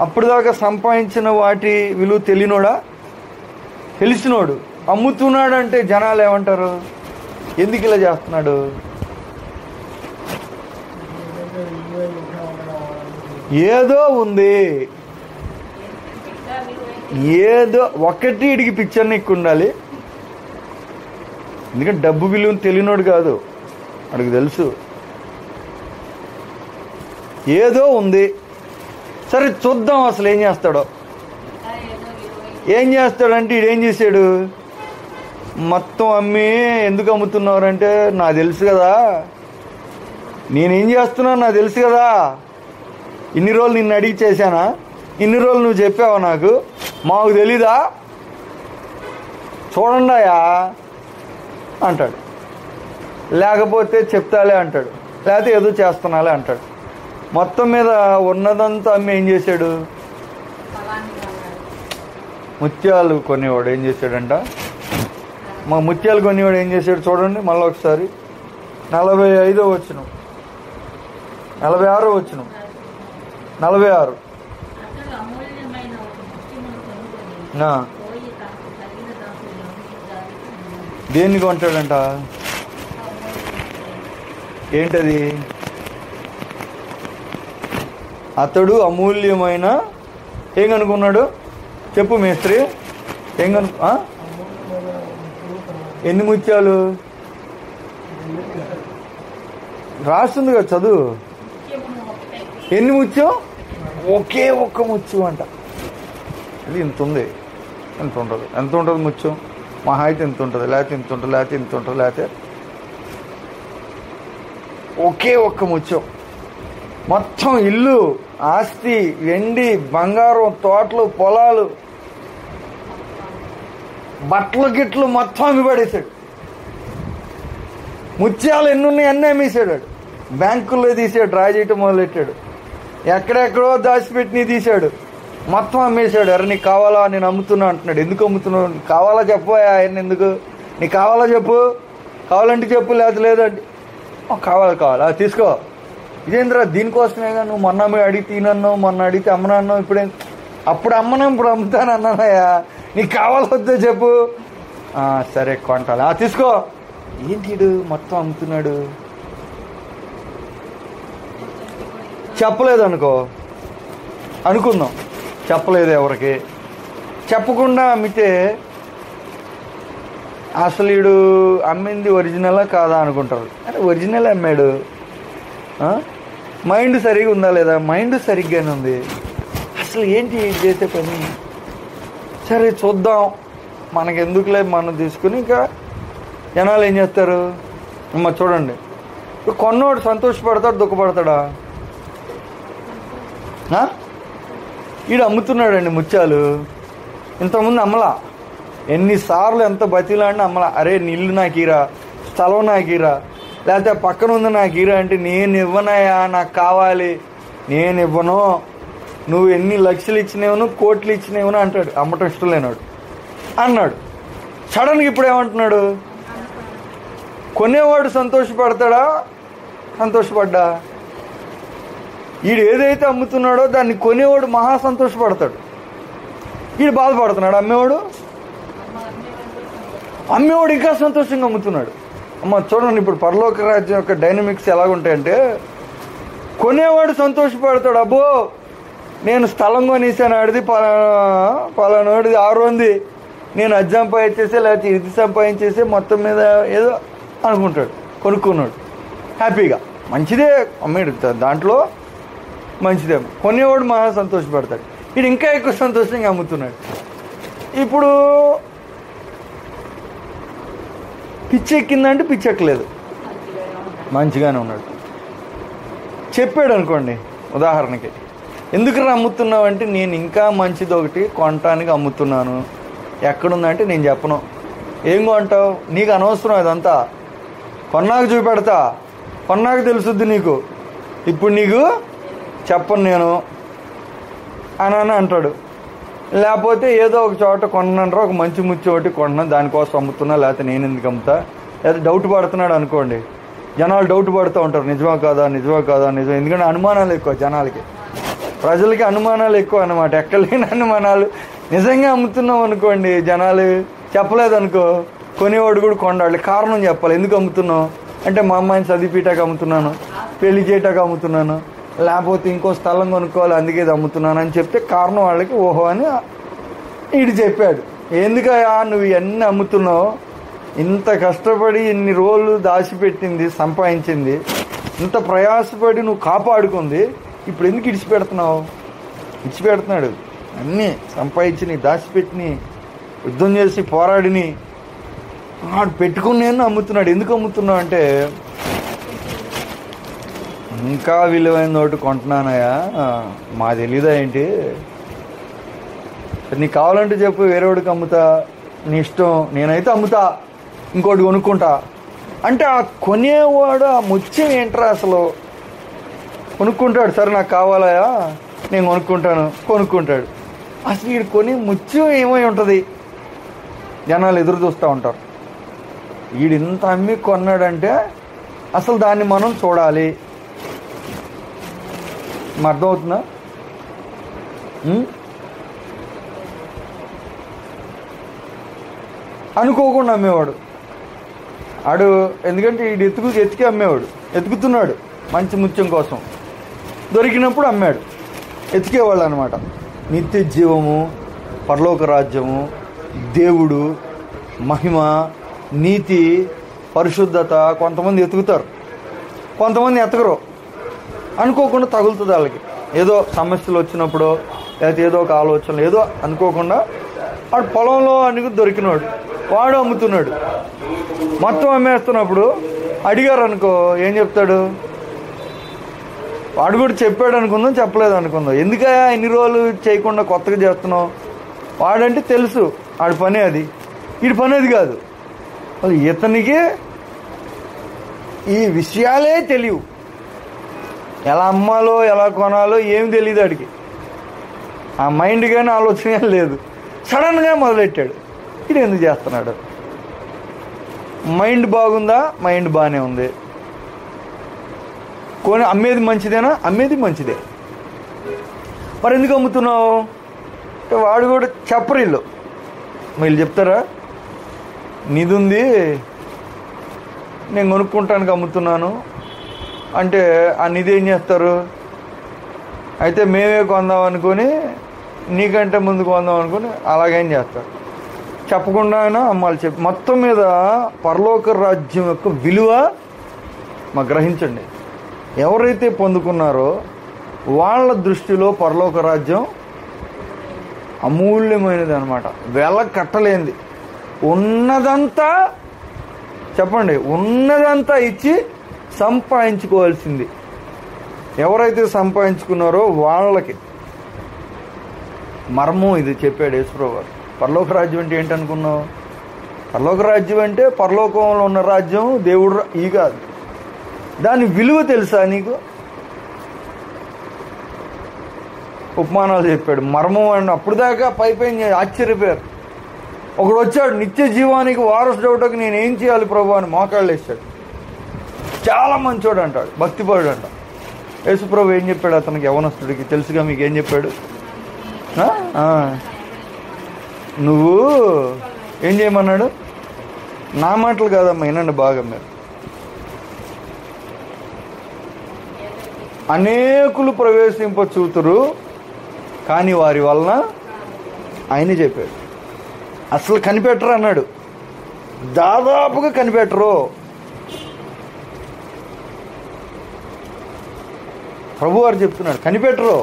అప్పుడు దాకా సంపాదించిన వాటి విలువ తెలియనోడా? తెలిసినోడు అమ్ముతున్నాడు అంటే జనాలు ఏమంటారు? ఎందుకు ఇలా చేస్తున్నాడు? ఏదో ఉంది, ఏదో ఒకటి ఇడికి పిక్చర్ని ఎక్కువ ఉండాలి. ఎందుకంటే డబ్బు విలువ తెలియనోడు కాదు, అడికి తెలుసు ఏదో ఉంది. సరే చూద్దాం అసలు ఏం చేస్తాడో. ఏం చేస్తాడంటే ఈడేం చేశాడు, మొత్తం అమ్మి ఎందుకు అమ్ముతున్నారంటే నాకు తెలుసు కదా, నేనేం చేస్తున్నాను నాకు తెలుసు కదా, ఇన్ని రోజులు నిన్ను అడిగి చేశానా, ఇన్ని రోజులు నువ్వు చెప్పావా నాకు, మాకు తెలీదా, చూడండాయా అంటాడు. లేకపోతే చెప్తాలే అంటాడు, లేకపోతే ఏదో చేస్తున్నాలే అంటాడు. మొత్తం మీద ఉన్నదంతా అమ్మి ఏం చేశాడు, ముత్యాలు కొనేవాడు ఏం చేశాడంట, మా ముత్యాలు కొనేవాడు ఏం చేశాడు చూడండి మళ్ళీ ఒకసారి. 45వ వచనం, 46వ వచనం, 46. దేన్ని కొంటాడంట? ఏంటది? అతడు అమూల్యమైన ఏం కనుక్కున్నాడు చెప్పు మేస్త్రి, ఏం ఎన్ని ముత్యాలు రాస్తుంది కదా చదువు, ఎన్ని ముత్యం? ఒకే ఒక్క ముత్యం అంట. ఇది ఇంత ఉంది, ఎంత ఉంటుంది, ఎంత ఉంటుంది ముత్యం? మహా అయితే ఇంత ఉంటుంది, లేకపోతే ఇంత ఉంటుంది, లేకపోతే ఇంత ఉంటుంది, లేకపోతే ఒకే ఒక్క ముత్యం. మొత్తం ఇల్లు, ఆస్తి, వెండి, బంగారం, తోటలు, పొలాలు, బట్టలు గిట్లు మొత్తం అమ్మిపడేశాడు. ముత్యాలు ఎన్ని ఉన్నాయి అన్నీ అమ్మేశాడు. బ్యాంకుల్లో తీసాడు, డ్రా చేయటం మొదలెట్టాడు, ఎక్కడెక్కడో దాచిపెట్టి తీశాడు, మొత్తం అమ్మేశాడు. అరే నీకు కావాలా, నేను అమ్ముతున్నా అంటున్నాడు. ఎందుకు అమ్ముతున్నావు? నీకు కావాలా చెప్పు, ఆయన ఎందుకు నీకు కావాలా చెప్పు, కావాలంటే చెప్పు, లేదంటే కావాలి అది తీసుకో. ఇదేంద్రా దీనికోసమేగా నువ్వు మొన్న అడిగి తినన్నావు, మొన్న అడిగితే అమ్మనన్నావు, ఇప్పుడే అప్పుడు అమ్మను ఇప్పుడు అమ్ముతాను అన్నానయ్యా, నీకు కావాలొద్దో చెప్పు. సరే కొంటాను, తీసుకో. ఏంటి మొత్తం అమ్ముతున్నాడు? చెప్పలేదు అనుకుందాం, చెప్పలేదు ఎవరికి, చెప్పకుండా అమ్మితే అసలు వీడు అమ్మింది ఒరిజినలా కాదా అనుకుంటారు. అరే ఒరిజినల్ అమ్మాడు, మైండ్ సరిగ్గా ఉందా లేదా? మైండ్ సరిగ్గానే ఉంది. అసలు ఏంటి చేసే పని? సరే చూద్దాం, మనకెందుకులే, మనం తీసుకుని ఇంకా జనాలు ఏం చేస్తారు? చూడండి, కొన్నోడు సంతోషపడతాడు, దుఃఖపడతాడా? వీడు అమ్ముతున్నాడండి ముత్యాలు, ఇంతకుముందు అమ్మలా, ఎన్నిసార్లు ఎంత బతిలాడినా అమ్మలా. అరే నీళ్ళు నాకు ఈరా, స్థలం నాకు ఈరా, లేకపోతే పక్కన ఉంది నాకు ఈరా అంటే నేను ఇవ్వనయా, నాకు కావాలి, నేను ఇవ్వను, నువ్వు ఎన్ని లక్షలు ఇచ్చినేవను, కోట్లు ఇచ్చినేవను అంటాడు. అమ్మటం ఇష్టం లేనాడు అన్నాడు. సడన్గా ఇప్పుడు ఏమంటున్నాడు? కొనేవాడు సంతోషపడతాడా, సంతోషపడ్డా? వీడు ఏదైతే అమ్ముతున్నాడో దాన్ని కొనేవాడు మహా సంతోషపడతాడు, వీడు బాధపడుతున్నాడు. అమ్మేవాడు ఇంకా సంతోషంగా అమ్ముతున్నాడు. చూడండి ఇప్పుడు పరలోక రాజ్యం యొక్క డైనమిక్స్ ఎలాగుంటాయంటే, కొనేవాడు సంతోషపడతాడు, అబ్బో నేను స్థలం కొనేసాను, ఆడిది పలానోడిది 600, నేను అది సంపాదించేసే లేకపోతే ఇది సంపాదించేసే, మొత్తం మీద ఏదో అనుకుంటాడు, కొనుక్కున్నాడు హ్యాపీగా, మంచిదే అమ్మేడు, దాంట్లో మంచిదే. కొనేవాడు మహా సంతోషపడతాడు, వీడు ఇంకా ఎక్కువ సంతోషంగా అమ్ముతున్నాడు. ఇప్పుడు పిచ్చెక్కిందంటే పిచ్చెక్కలేదు, మంచిగానే ఉన్నాడు. చెప్పాడు అనుకోండి, ఉదాహరణకి, ఎందుకు అమ్ముతున్నావు అంటే, నేను ఇంకా మంచిది ఒకటి కొనటానికి అమ్ముతున్నాను. ఎక్కడుందంటే నేను చెప్పను. ఏం కొంటావు, నీకు అనవసరం అదంతా, కొన్నాక చూపెడతా, కొన్నాక తెలుసుద్ది నీకు, ఇప్పుడు నీకు చెప్పను నేను అని అంటాడు. లేకపోతే ఏదో ఒక చోట కొన్నాను, ఒక మంచి ముచ్చి ఒకటి కొన్నాను, దానికోసం అమ్ముతున్నా, లేకపోతే నేను ఎందుకు అమ్ముతా, లేదా డౌట్ పడుతున్నాడు అనుకోండి, జనాలు డౌట్ పడుతూ ఉంటారు, నిజమా కాదా నిజమా కాదా నిజం. ఎందుకంటే అనుమానాలు ఎక్కువ జనాలకి, ప్రజలకి అనుమానాలు ఎక్కువ అన్నమాట, ఎక్కలేని అనుమానాలు. నిజంగా అమ్ముతున్నాం అనుకోండి, జనాలు చెప్పలేదు అనుకో, కొనేవాడు కూడా కొండాలి, కారణం చెప్పాలి, ఎందుకు అమ్ముతున్నావు అంటే, మా అమ్మాయిని చదివిపీటాక అమ్ముతున్నాను, పెళ్లి చేయటాక అమ్ముతున్నాను, లేకపోతే ఇంకో స్థలం కొనుక్కోవాలి అందుకే ఇది అమ్ముతున్నాను అని చెప్తే కారణం వాళ్ళకి ఓహో అని వీడు చెప్పాడు. ఎందుకయ్యా నువ్వు ఇవన్నీ అమ్ముతున్నావు, ఇంత కష్టపడి ఇన్ని రోజులు దాచిపెట్టింది సంపాదించింది, ఇంత ప్రయాసపడి నువ్వు కాపాడుకుంది, ఇప్పుడు ఎందుకు ఇడిచిపెడుతున్నావు? ఇడిచిపెడుతున్నాడు. అన్నీ సంపాదించి దాచిపెట్టిని, యుద్ధం చేసి పోరాడిని వాడు పెట్టుకుని అమ్ముతున్నాడు. ఎందుకు అమ్ముతున్నావు అంటే, ఇంకా విలువైన ఒకటి కొంటున్నానయా, మా తెలీదా ఏంటి, నీకు కావాలంటే చెప్పు, వేరేవాడికి అమ్ముతా, నీ ఇష్టం, నేనైతే అమ్ముతా, ఇంకోటి కొనుక్కుంటా అంటే, ఆ కొనేవాడు ఆ ముత్యం ఏంట్రా అసలు, కొనుక్కుంటాడు. సరే నాకు కావాలయా, నేను కొనుక్కుంటాడు. అసలు వీడు కొని ముత్యం ఏమై ఉంటుంది, జనాలు ఎదురు చూస్తూ ఉంటారు. వీడు ఇంత అమ్మి కొన్నాడంటే అసలు దాన్ని మనం చూడాలి. అర్థమవుతుందా? అనుకోకుండా అమ్మేవాడు ఆడు, ఎందుకంటే వీడు ఎతికి అమ్మేవాడు, ఎతుకుతున్నాడు మంచి ముత్యం కోసం, దొరికినప్పుడు అమ్మాడు. ఎతికేవాళ్ళు అనమాట. నిత్య జీవము, పరలోక రాజ్యము, దేవుడు, మహిమ, నీతి, పరిశుద్ధత, కొంతమంది ఎతుకుతారు, కొంతమంది ఎతకరు. అనుకోకుండా తగులుతుంది వాళ్ళకి, ఏదో సమస్యలు వచ్చినప్పుడు, లేకపోతే ఏదో ఒక ఆలోచన, ఏదో అనుకోకుండా వాడు పొలంలో అన్ని దొరికినాడు, వాడు అమ్ముతున్నాడు. మొత్తం అమ్మేస్తున్నప్పుడు అడిగారు అనుకో, ఏం చెప్తాడు? వాడు కూడా చెప్పాడు అనుకుందాం, చెప్పలేదు అనుకుందాం, ఎందుకయ్యా ఇన్ని రోజులు చేయకుండా కొత్తగా చేస్తున్నావు? వాడంటే తెలుసు వాడి పని అది, వీడి పని అది కాదు. ఇతనికి ఈ విషయాలే తెలియవు, ఎలా అమ్మాలో ఎలా కొనాలో ఏమి తెలియదు వాడికి, ఆ మైండ్ కానీ ఆలోచన లేదు. సడన్గా మొదలెట్టాడు. ఇది ఎందుకు చేస్తున్నాడు? మైండ్ బాగుందా? మైండ్ బాగానే ఉంది. కొని అమ్మేది మంచిదేనా? అమ్మేది మంచిదే. మరి ఎందుకు అమ్ముతున్నావు? వాడు కూడా చెప్పరు వీళ్ళు. వీళ్ళు చెప్తారా, నిధి ఉంది నేను కొనుక్కుంటానికి అమ్ముతున్నాను అంటే, ఆ నిధి ఏం చేస్తారు? అయితే మేమే కొందాం అనుకొని, నీకంటే ముందు కొందాం అనుకుని అలాగేం చేస్తారు. చెప్పకుండా అయినా అమ్మాలి. మొత్తం మీద పరలోక రాజ్యం యొక్క విలువ మాకు గ్రహించండి. ఎవరైతే పొందుకున్నారో వాళ్ళ దృష్టిలో పరలోక రాజ్యం అమూల్యమైనది అనమాట, వెల కట్టలేనిది. ఉన్నదంతా చెప్పండి, ఉన్నదంతా ఇచ్చి సంపాదించుకోవాల్సింది. ఎవరైతే సంపాదించుకున్నారో వాళ్ళకి మర్మం ఇది చెప్పాడు యేసుప్రభువు గారు. పరలోక రాజ్యం అంటే ఏంటనుకున్నావు? పరలోక రాజ్యం అంటే పరలోకంలో ఉన్న రాజ్యం, దేవుడు ఈ కాదు. దాని విలువ తెలుసా నీకు? ఉపమానాలు చెప్పాడు, మర్మం అని. అప్పుడు దాకా పైపైన ఆశ్చర్యపోయారు. ఒకడు వచ్చాడు, నిత్య జీవానికి వారసుడు అవడానికి నేను ఏం చేయాలి ప్రభు అని మోకాళ్ళు వేసాడు. చాలా మంచోడు అంటాడు, భక్తిపరుడు అంట. యేసుప్రభు ఏం చెప్పాడు అతనికి, యవనస్తుడికి? తెలుసుగా మీకు ఏం చెప్పాడు? నువ్వు ఏం చేయమన్నాడు? నా మాటలు కాదమ్మా, వినండి బాగా మీరు. అనేకులు ప్రవేశింపచూతురు కానీ వారి వలన, ఆయనే చెప్పాడు, అసలు కనిపెట్టరు అన్నాడు. దాదాపుగా కనిపెట్టరు. ప్రభువారు చెప్తున్నాడు, కనిపెట్టరు.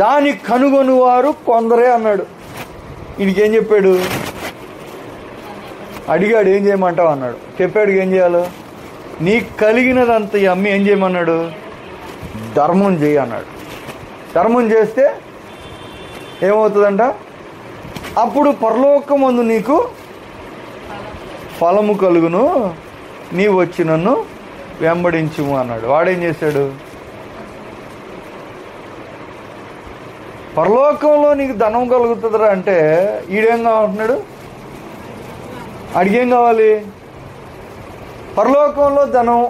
దాని కనుగొని వారు కొందరే అన్నాడు. ఈయనకేం చెప్పాడు? అడిగాడు ఏం చేయమంటావు అన్నాడు. చెప్పాడు ఏం చేయాలో. నీకు కలిగినదంత అమ్మి ఏం చేయమన్నాడు? ధర్మం చేయి అన్నాడు. ధర్మం చేస్తే ఏమవుతుందంట? అప్పుడు పరలోకమందు నీకు ఫలము కలుగును, నీవు వచ్చి నన్ను వెంబడించుము అన్నాడు. వాడేం చేశాడు? పరలోకంలో నీకు ధనం కలుగుతుందిరా అంటే ఈడేం కావాలంటున్నాడు? అడిగేం కావాలి? పరలోకంలో ధనం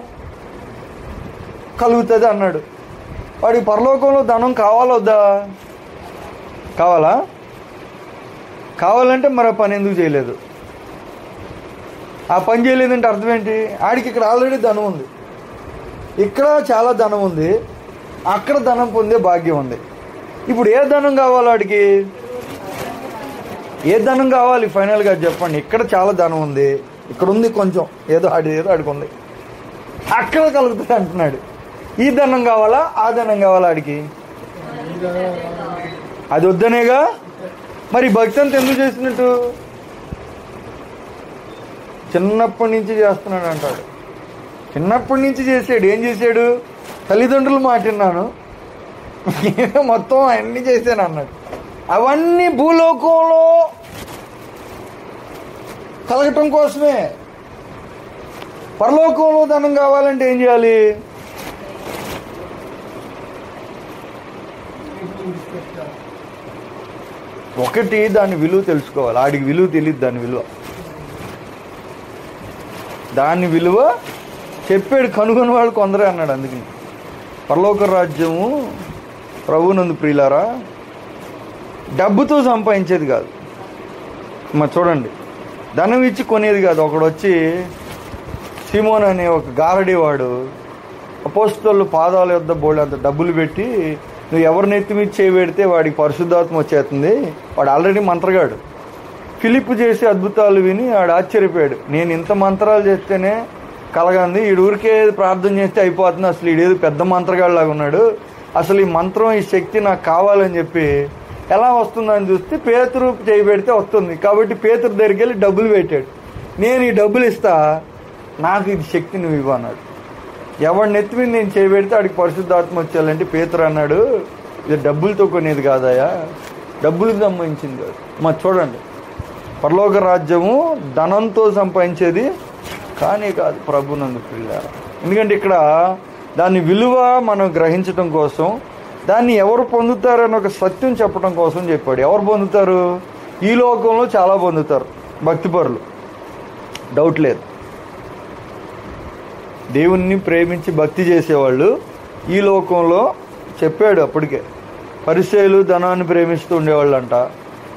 కలుగుతుంది అన్నాడు. వాడికి పరలోకంలో ధనం కావాలొద్దా? కావాలా? కావాలంటే మరి ఆ పని ఎందుకు చేయలేదు? ఆ పని చేయలేదంటే అర్థం ఏంటి? ఆడికి ఇక్కడ ఆల్రెడీ ధనం ఉంది, ఇక్కడ చాలా ధనం ఉంది, అక్కడ ధనం పొందే భాగ్యం ఉంది. ఇప్పుడు ఏ ధనం కావాలి వాడికి? ఏ ధనం కావాలి ఫైనల్గా చెప్పండి? ఇక్కడ చాలా ధనం ఉంది, ఇక్కడ ఉంది కొంచెం, ఏదో ఆడికి ఉంది, అక్కడ కలుగుతుంది అంటున్నాడు. ఈ ధనం కావాలా ఆ ధనం కావాలా ఆడికి? అది వద్దనేగా. మరి భక్తి అంతా ఎందుకు చేసినట్టు? చిన్నప్పటి నుంచి చేస్తున్నాడు అంటాడు. చిన్నప్పటి నుంచి చేశాడు. ఏం చేశాడు? తల్లిదండ్రులు మాట విన్నాను, మొత్తం అన్నీ చేశాను అన్నాడు. అవన్నీ భూలోకంలో కలగటం కోసమే. పరలోకంలో ధనం కావాలంటే ఏం చేయాలి? ఒకటి దాని విలువ తెలుసుకోవాలి. ఆడికి విలువ తెలియదు. దాని విలువ చెప్పాడు. కనుగొని వాళ్ళు కొందరే అన్నాడు. అందుకని పరలోక రాజ్యము ప్రభునందు ప్రియులారా డబ్బుతో సంపాదించేది కాదు. మరి చూడండి, ధనం ఇచ్చి కొనేది కాదు. ఒకడు వచ్చి సిమోన్ అనే ఒక గారడీవాడు అపోస్తలుల పాదాల యొద్ద బోళ్ళంత డబ్బులు పెట్టి, నువ్వు ఎవరిని ఎత్తి మీద చేయబెడితే వాడికి పరిశుద్ధాత్మ వచ్చేస్తుంది, వాడు ఆల్రెడీ మంత్రగాడు. ఫిలిప్ చేసే అద్భుతాలు విని వాడు ఆశ్చర్యపోయాడు. నేను ఇంత మంత్రాలు చేస్తేనే కలగంది, ఈ ఊరికే ప్రార్థన చేస్తే అయిపోతుంది, అసలు ఈడేది పెద్ద మంత్రగాడిలాగా ఉన్నాడు, అసలు ఈ మంత్రం ఈ శక్తి నాకు కావాలని చెప్పి ఎలా వస్తుందని చూస్తే పేతురు చేయబెడితే వస్తుంది. కాబట్టి పేతురు దగ్గరికి వెళ్ళి డబ్బులు పెట్టాడు. నేను ఈ డబ్బులు ఇస్తా, నాకు ఇది శక్తి నువ్వు ఇవ్వు అన్నాడు. ఎవరిని ఎత్తి మీద నేను చేయబెడితే వాడికి పరిశుద్ధాత్మ వచ్చేయాలంటే పేతురు అన్నాడు, ఇది డబ్బులతో కొనేది కాదయా, డబ్బులకు సంబంధించింది కాదు. మరి చూడండి, పరలోక రాజ్యము ధనంతో సంపాదించేది కానీ కాదు ప్రభునందు ప్రియులారా. ఎందుకంటే ఇక్కడ దాని విలువ మనం గ్రహించడం కోసం, దాన్ని ఎవరు పొందుతారని ఒక సత్యం చెప్పడం కోసం చెప్పాడు. ఎవరు పొందుతారు? ఈ లోకంలో చాలా పొందుతారు భక్తిపరులు, డౌట్ లేదు. దేవుణ్ణి ప్రేమించి భక్తి చేసేవాళ్ళు ఈ లోకంలో చెప్పాడు అప్పటికే. పరిసయ్యులు ధనాన్ని ప్రేమిస్తూ ఉండేవాళ్ళు అంట.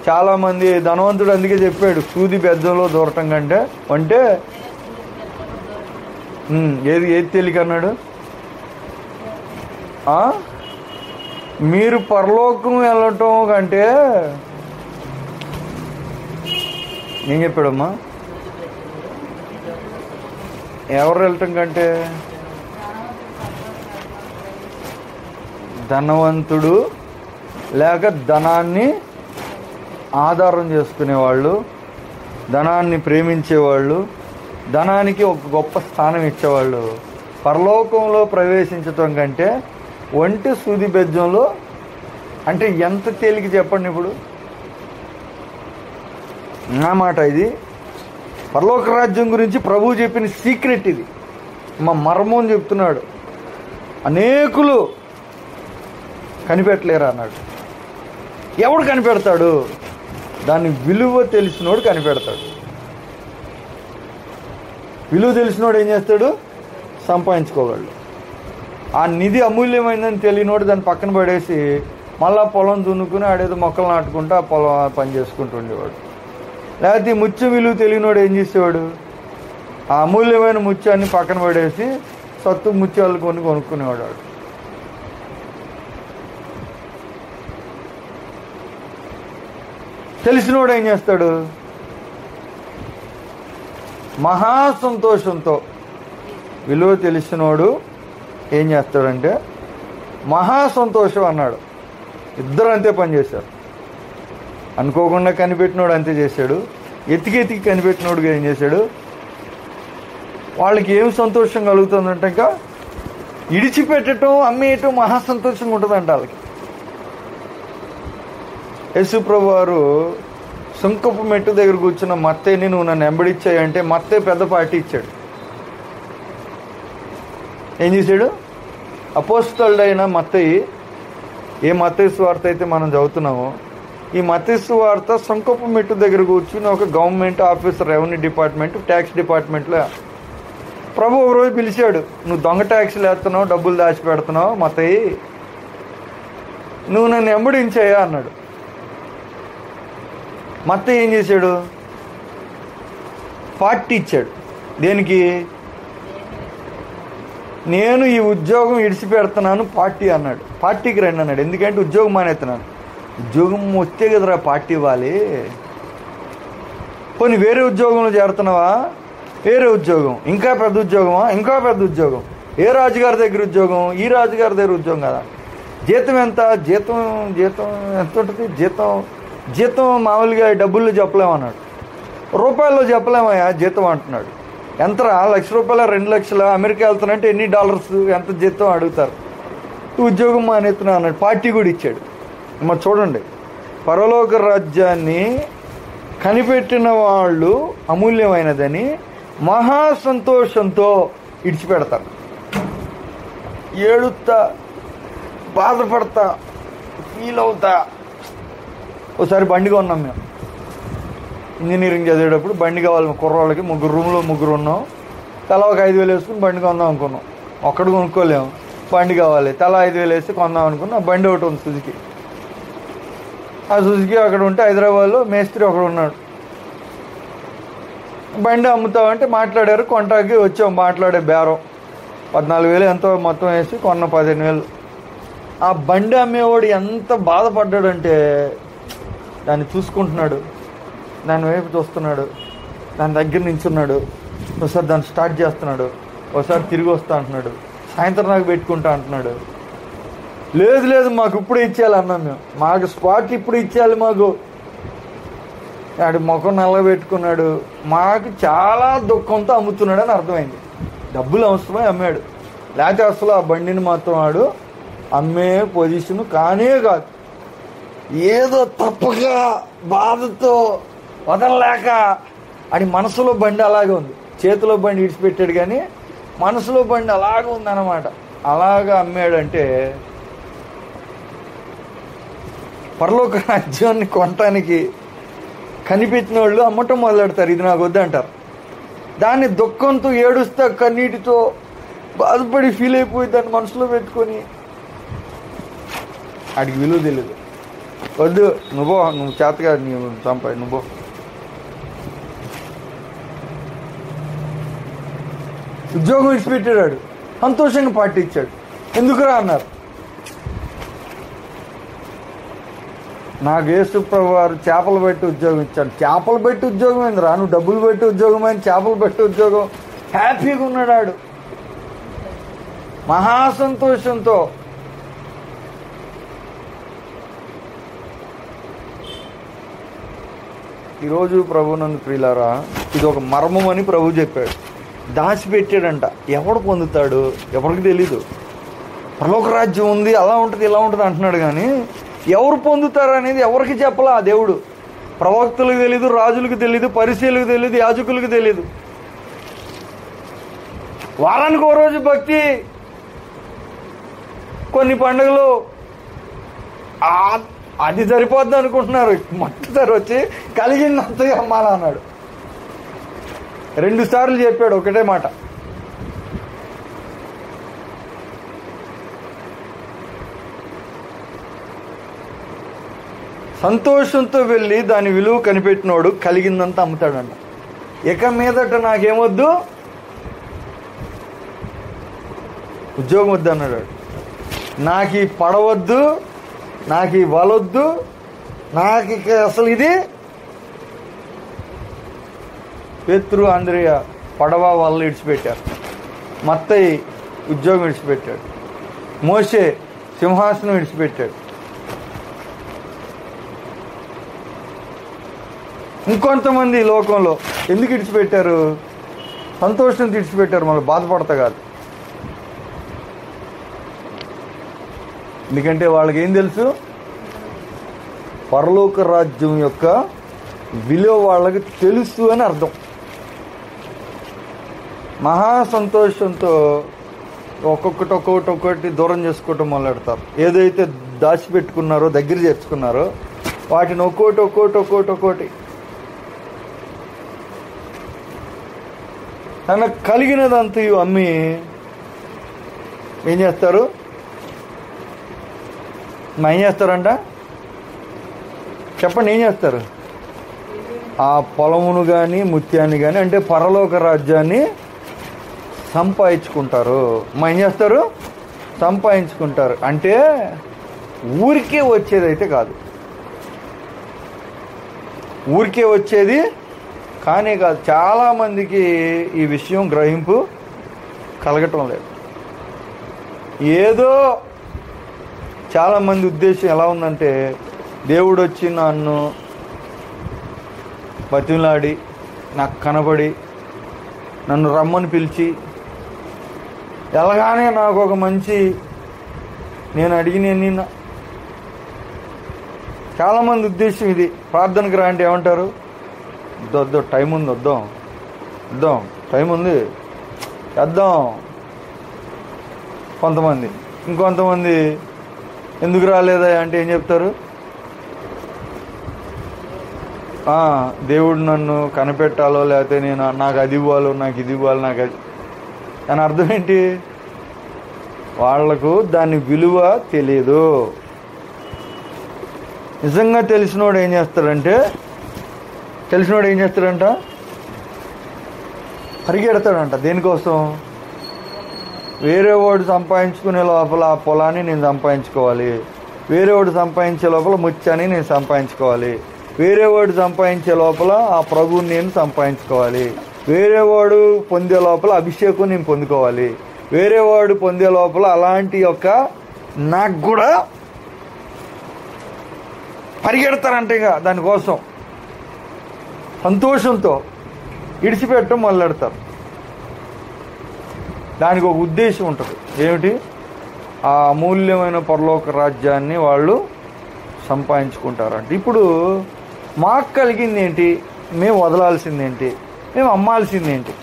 చాలామంది ధనవంతుడు అందుకే చెప్పాడు, సూది బెద్దంలో దూరటం కంటే అంటే ఏది తేలిక అన్నాడు. మీరు పరలోకం వెళ్ళటం కంటే ఏం చెప్పాడమ్మా? ఎవరు వెళ్ళటం కంటే ధనవంతుడు లేక ధనాన్ని ఆధారం చేసుకునేవాళ్ళు, ధనాన్ని ప్రేమించేవాళ్ళు, ధనానికి ఒక గొప్ప స్థానం ఇచ్చేవాళ్ళు పరలోకంలో ప్రవేశించటం కంటే ఒంటి సూది బెజ్జంలో అంటే ఎంత తేలిక చెప్పండి. ఇప్పుడు నా మాట ఇది, పరలోక రాజ్యం గురించి ప్రభువు చెప్పిన సీక్రెట్ ఇది, మా మర్మం చెప్తున్నాడు. అనేకులు కనిపెట్టలేరు అన్నాడు. ఎవడు కనిపెడతాడు? దాని విలువ తెలిసినోడు కనిపెడతాడు. విలువ తెలిసినోడు ఏం చేస్తాడు? సంపాదించుకోగలడు. ఆ నిధి అమూల్యమైందని తెలియనోడు దాన్ని పక్కన పడేసి మళ్ళా పొలం దున్నుకుని ఆడేదో మొక్కలు నాటుకుంటూ ఆ పొలం పని చేసుకుంటూ ఉండేవాడు. లేకపోతే ముత్యం విలువ తెలియనోడు ఏం చేసేవాడు? ఆ అమూల్యమైన ముత్యాన్ని పక్కన పడేసి సత్తు ముత్యాలు కొనుక్కునేవాడు. వాడు తెలిసినోడు ఏం చేస్తాడు? మహా సంతోషంతో. విలువ తెలిసినోడు ఏం చేస్తాడంటే మహా సంతోషం అన్నాడు. ఇద్దరు అంతే పని చేశారు. అనుకోకుండా కనిపెట్టినోడు అంతే చేశాడు, ఎతికి కనిపెట్టినోడుగా ఏం చేశాడు, వాళ్ళకి ఏం సంతోషం కలుగుతుందంటే ఇంకా ఇడిచిపెట్టడం, అమ్మేయటం మహా సంతోషంగా ఉంటుందంట వాళ్ళకి. యేసు ప్రభు వారు సుంకపు మెట్టు దగ్గర కూర్చున్న మత్తయ్యని నువ్వు నన్ను వెంబడిచ్చాయంటే మత్తయ్య పెద్ద పార్టీ ఇచ్చాడు. ఏం చేశాడు? అపోస్తలుడైన మత్తయి, ఏ మత్తయి సువార్త అయితే మనం చదువుతున్నామో, ఈ మత్తయి సువార్త సుంకపు మెట్టు దగ్గర కూర్చుని ఒక government officer, revenue department, tax డిపార్ట్మెంట్లో ప్రభు ఒక రోజు పిలిచాడు. నువ్వు దొంగ ట్యాక్స్లు వేస్తున్నావు, డబ్బులు దాచిపెడుతున్నావు మత్తయి, నువ్వు నన్ను వెంబడించాయా అన్నాడు. మత్తయి ఏం చేశాడు? పార్టీ ఇచ్చాడు. దేనికి? నేను ఈ ఉద్యోగం ఇడిచిపెడుతున్నాను పార్టీ అన్నాడు. పార్టీకి రండి అన్నాడు. ఎందుకంటే ఉద్యోగం మానేస్తున్నాను. ఉద్యోగం వస్తే కదరా పార్టీ ఇవ్వాలి. పోనీ వేరే ఉద్యోగంలో చేరుతున్నావా? వేరే ఉద్యోగం, ఇంకా పెద్ద ఉద్యోగమా? ఇంకా పెద్ద ఉద్యోగం. ఏ రాజుగారి దగ్గర ఉద్యోగం? ఈ రాజుగారి దగ్గర ఉద్యోగం కదా. జీతం ఎంత? జీతం ఎంత ఉంటుంది? జీతం మామూలుగా డబ్బుల్లో చెప్పలేమన్నాడు, రూపాయల్లో చెప్పలేమయ్యా జీతం అంటున్నాడు. ఎంతరా? ₹1,00,000, 2,00,000? అమెరికా వెళ్తానంటే ఎన్ని డాలర్స్, ఎంత జీతం అడుగుతారు. ఉద్యోగం మానేస్తున్నా అన్నాడు. పార్టీ కూడా ఇచ్చాడు. మరి చూడండి, పరలోక రాజ్యాన్ని కనిపెట్టిన వాళ్ళు అమూల్యమైనదని మహా సంతోషంతో ఇడిచిపెడతారు. ఏడుస్తా, బాధపడతా, ఫీల్ అవుతా. ఒకసారి బండి కొన్నాం మేము. ఇంజనీరింగ్ చదివేటప్పుడు బండి కావాలి కుర్రోళ్ళకి. రూమ్లో ముగ్గురు ఉన్నాం. తలా ఒక 5,000 వేసుకుని బండి కొందాం అనుకున్నాం. ఒక్కడు కొనుక్కోలేము, బండి కావాలి. తలా 5,000 వేసి కొందాం అనుకున్నాం. బండి ఒకటి ఉంది సుజుకి. ఆ సుజుకి అక్కడ ఉంటే హైదరాబాద్లో మేస్త్రి ఒకడు ఉన్నాడు. బండి అమ్ముతామంటే మాట్లాడారు. కొంటాకి వచ్చాం. మాట్లాడే బేరం 14,000 ఎంతో మొత్తం వేసి కొన్న 15,000. ఆ బండి అమ్మేవాడు ఎంత బాధపడ్డాడంటే, దాన్ని చూసుకుంటున్నాడు, దాని వైపు చూస్తున్నాడు, దాని దగ్గర నించున్నాడు. ఒకసారి దాన్ని స్టార్ట్ చేస్తున్నాడు, ఒకసారి తిరిగి వస్తా అంటున్నాడు, సాయంత్రం నాకు పెట్టుకుంటా అంటున్నాడు. లేదు మాకు ఇప్పుడు ఇచ్చేయాలి అన్నాం మేము. మాకు స్పాట్ ఇప్పుడు ఇచ్చేయాలి మాకు. ఆడు ముఖం నల్ల పెట్టుకున్నాడు. మాకు చాలా దుఃఖంతో అమ్ముతున్నాడు అని అర్థమైంది. డబ్బులు అవసరమై అమ్మాడు, లేకపోతే అసలు ఆ బండిని మాత్రం వాడు అమ్మే పొజిషన్ కానే కాదు. ఏదో తప్పక బాధతో వదలలేక అని మనసులో బండి అలాగే ఉంది. చేతిలో బండి ఇడిచిపెట్టాడు కానీ మనసులో బండి అలాగే ఉందన్నమాట. అలాగా అమ్మాడంటే పరలోక రాజ్యాన్ని కొనటానికి కనిపెట్టిన వాళ్ళు అమ్మటం మొదలెడతారు. ఇది నాకు వద్దంటారు. దాన్ని దుఃఖంతో, ఏడుస్తా, కన్నీటితో బాధపడి ఫీల్ అయిపోయి దాన్ని మనసులో పెట్టుకొని ఆడికి విలువ తెలియదు. వద్దు, నువ్వు చేతగా నీవు చంపాయి, నువ్వు ఉద్యోగం ఇచ్చిపెట్టాడు. సంతోషంగా పార్టీ ఇచ్చాడు. ఎందుకురా అన్నారు. నాకు యేసు ప్రభు వారు చేపలు పెట్టి ఉద్యోగం ఇచ్చాడు. చేపలు పెట్టి ఉద్యోగం ఏందిరా? నువ్వు డబ్బులు పెట్టి ఉద్యోగం అని చేపలు పెట్టి ఉద్యోగం. హ్యాపీగా ఉన్నాడు, మహాసంతోషంతో. ఈరోజు ప్రభు నందు ప్రియులారా, ఇది ఒక మర్మం అని ప్రభు చెప్పాడు. దాచిపెట్టాడంట. ఎవడు పొందుతాడు? ఎవరికి తెలీదు. పరలోక రాజ్యం ఉంది, అలా ఉంటుంది, ఇలా ఉంటుంది అంటున్నాడు కానీ ఎవరు పొందుతారు అనేది ఎవరికి చెప్పలా ఆ దేవుడు. ప్రవక్తలకు తెలీదు, రాజులకు తెలీదు, పరిచయులకు తెలీదు, యాజకులకు తెలీదు. వారానికి ఓ రోజు భక్తి, కొన్ని పండుగలు అది సరిపోద్ది అనుకుంటున్నారు. మొట్టసారి వచ్చి కలిగిందంతగా అమ్మాలా అన్నాడు. 2 సార్లు చెప్పాడు ఒకటే మాట. సంతోషంతో వెళ్ళి దాని విలువ కనిపెట్టినోడు కలిగిందంతా అమ్ముతాడంట. ఇక మీదట నాకేమొద్దు, ఉద్యోగం వద్దు అన్నాడు. నాకు ఈ పడవద్దు, నాకు ఈ వలొద్దు, నాకు ఇక అసలు ఇది. పేతురు, అంద్రియ పడవ వల్ల ఇడిచిపెట్టారు. మత్తయి ఉద్యోగం విడిచిపెట్టాడు. మోషే సింహాసనం విడిచిపెట్టాడు. ఇంకొంతమంది ఈ లోకంలో ఎందుకు ఇడిచిపెట్టారు? సంతోషం విడిచిపెట్టారు, మళ్ళీ బాధపడతా కాదు. ఎందుకంటే వాళ్ళకి ఏం తెలుసు? పరలోక రాజ్యం యొక్క విలువ వాళ్ళకి తెలుసు అని అర్థం. మహా సంతోషంతో ఒక్కొక్కటి దూరం చేసుకోవటం మొదలెడతారు. ఏదైతే దాచిపెట్టుకున్నారో, దగ్గర చేర్చుకున్నారో వాటిని ఒక్కోటి తనకు కలిగినదంతయు అమ్మి ఏం చేస్తారు? ఏం చేస్తారంట? చెప్పండి, ఏం చేస్తారు? ఆ పొలమును కానీ ముత్యాన్ని కానీ, అంటే పరలోక రాజ్యాన్ని సంపాదించుకుంటారు. ఏం చేస్తారు? సంపాదించుకుంటారు. అంటే ఊరికే వచ్చేదైతే కాదు, ఊరికే వచ్చేది కానే కాదు. చాలామందికి ఈ విషయం గ్రహింపు కలగటం లేదు. ఏదో చాలామంది ఉద్దేశం ఎలా ఉందంటే, దేవుడు వచ్చి నన్ను బతిమలాడి, నాకు కనబడి, నన్ను రమ్మని పిలిచి, ఎలాగానే నాకు ఒక మంచి నేను అడిగిన చాలామంది ఉద్దేశం ఇది. ప్రార్థనకు రా అంటే ఏమంటారు? వద్దు, టైం ఉంది, వద్దాం, టైం ఉంది, వద్దాం. కొంతమంది. ఇంకొంతమంది ఎందుకు రాలేదా అంటే ఏం చెప్తారు? దేవుడు నన్ను కనిపెట్టాలో, లేకపోతే నాకు అది ఇవ్వాలో, నాకు ఇది ఇవ్వాలి, నాకు అది. దాని అర్థం ఏంటి? వాళ్లకు దాని విలువ తెలియదు. నిజంగా తెలిసినోడు ఏం చేస్తాడంట? పరిగెడతాడంట. దేనికోసం? వేరే వాడు సంపాదించుకునే లోపల ఆ పొలాన్ని నేను సంపాదించుకోవాలి, వేరే వాడు సంపాదించే లోపల ముత్యాన్ని నేను సంపాదించుకోవాలి, వేరే వాడు సంపాదించే లోపల ఆ ప్రభువుని నేను సంపాదించుకోవాలి, వేరే వాడు పొందే లోపల అభిషేకం నేను పొందుకోవాలి, వేరే వాడు పొందే లోపల అలాంటి యొక్క నాకు కూడా పరిగెడతారంటే ఇక దానికోసం సంతోషంతో ఇడిచిపెట్టడం మొదలెడతారు. దానికి ఒక ఉద్దేశం ఉంటుంది. ఏమిటి? ఆ అమూల్యమైన పరలోక రాజ్యాన్ని వాళ్ళు సంపాదించుకుంటారంట. ఇప్పుడు మాకు కలిగింది ఏంటి? మేము వదలాల్సింది ఏంటి? మేము అమ్మాల్సింది ఏంటి?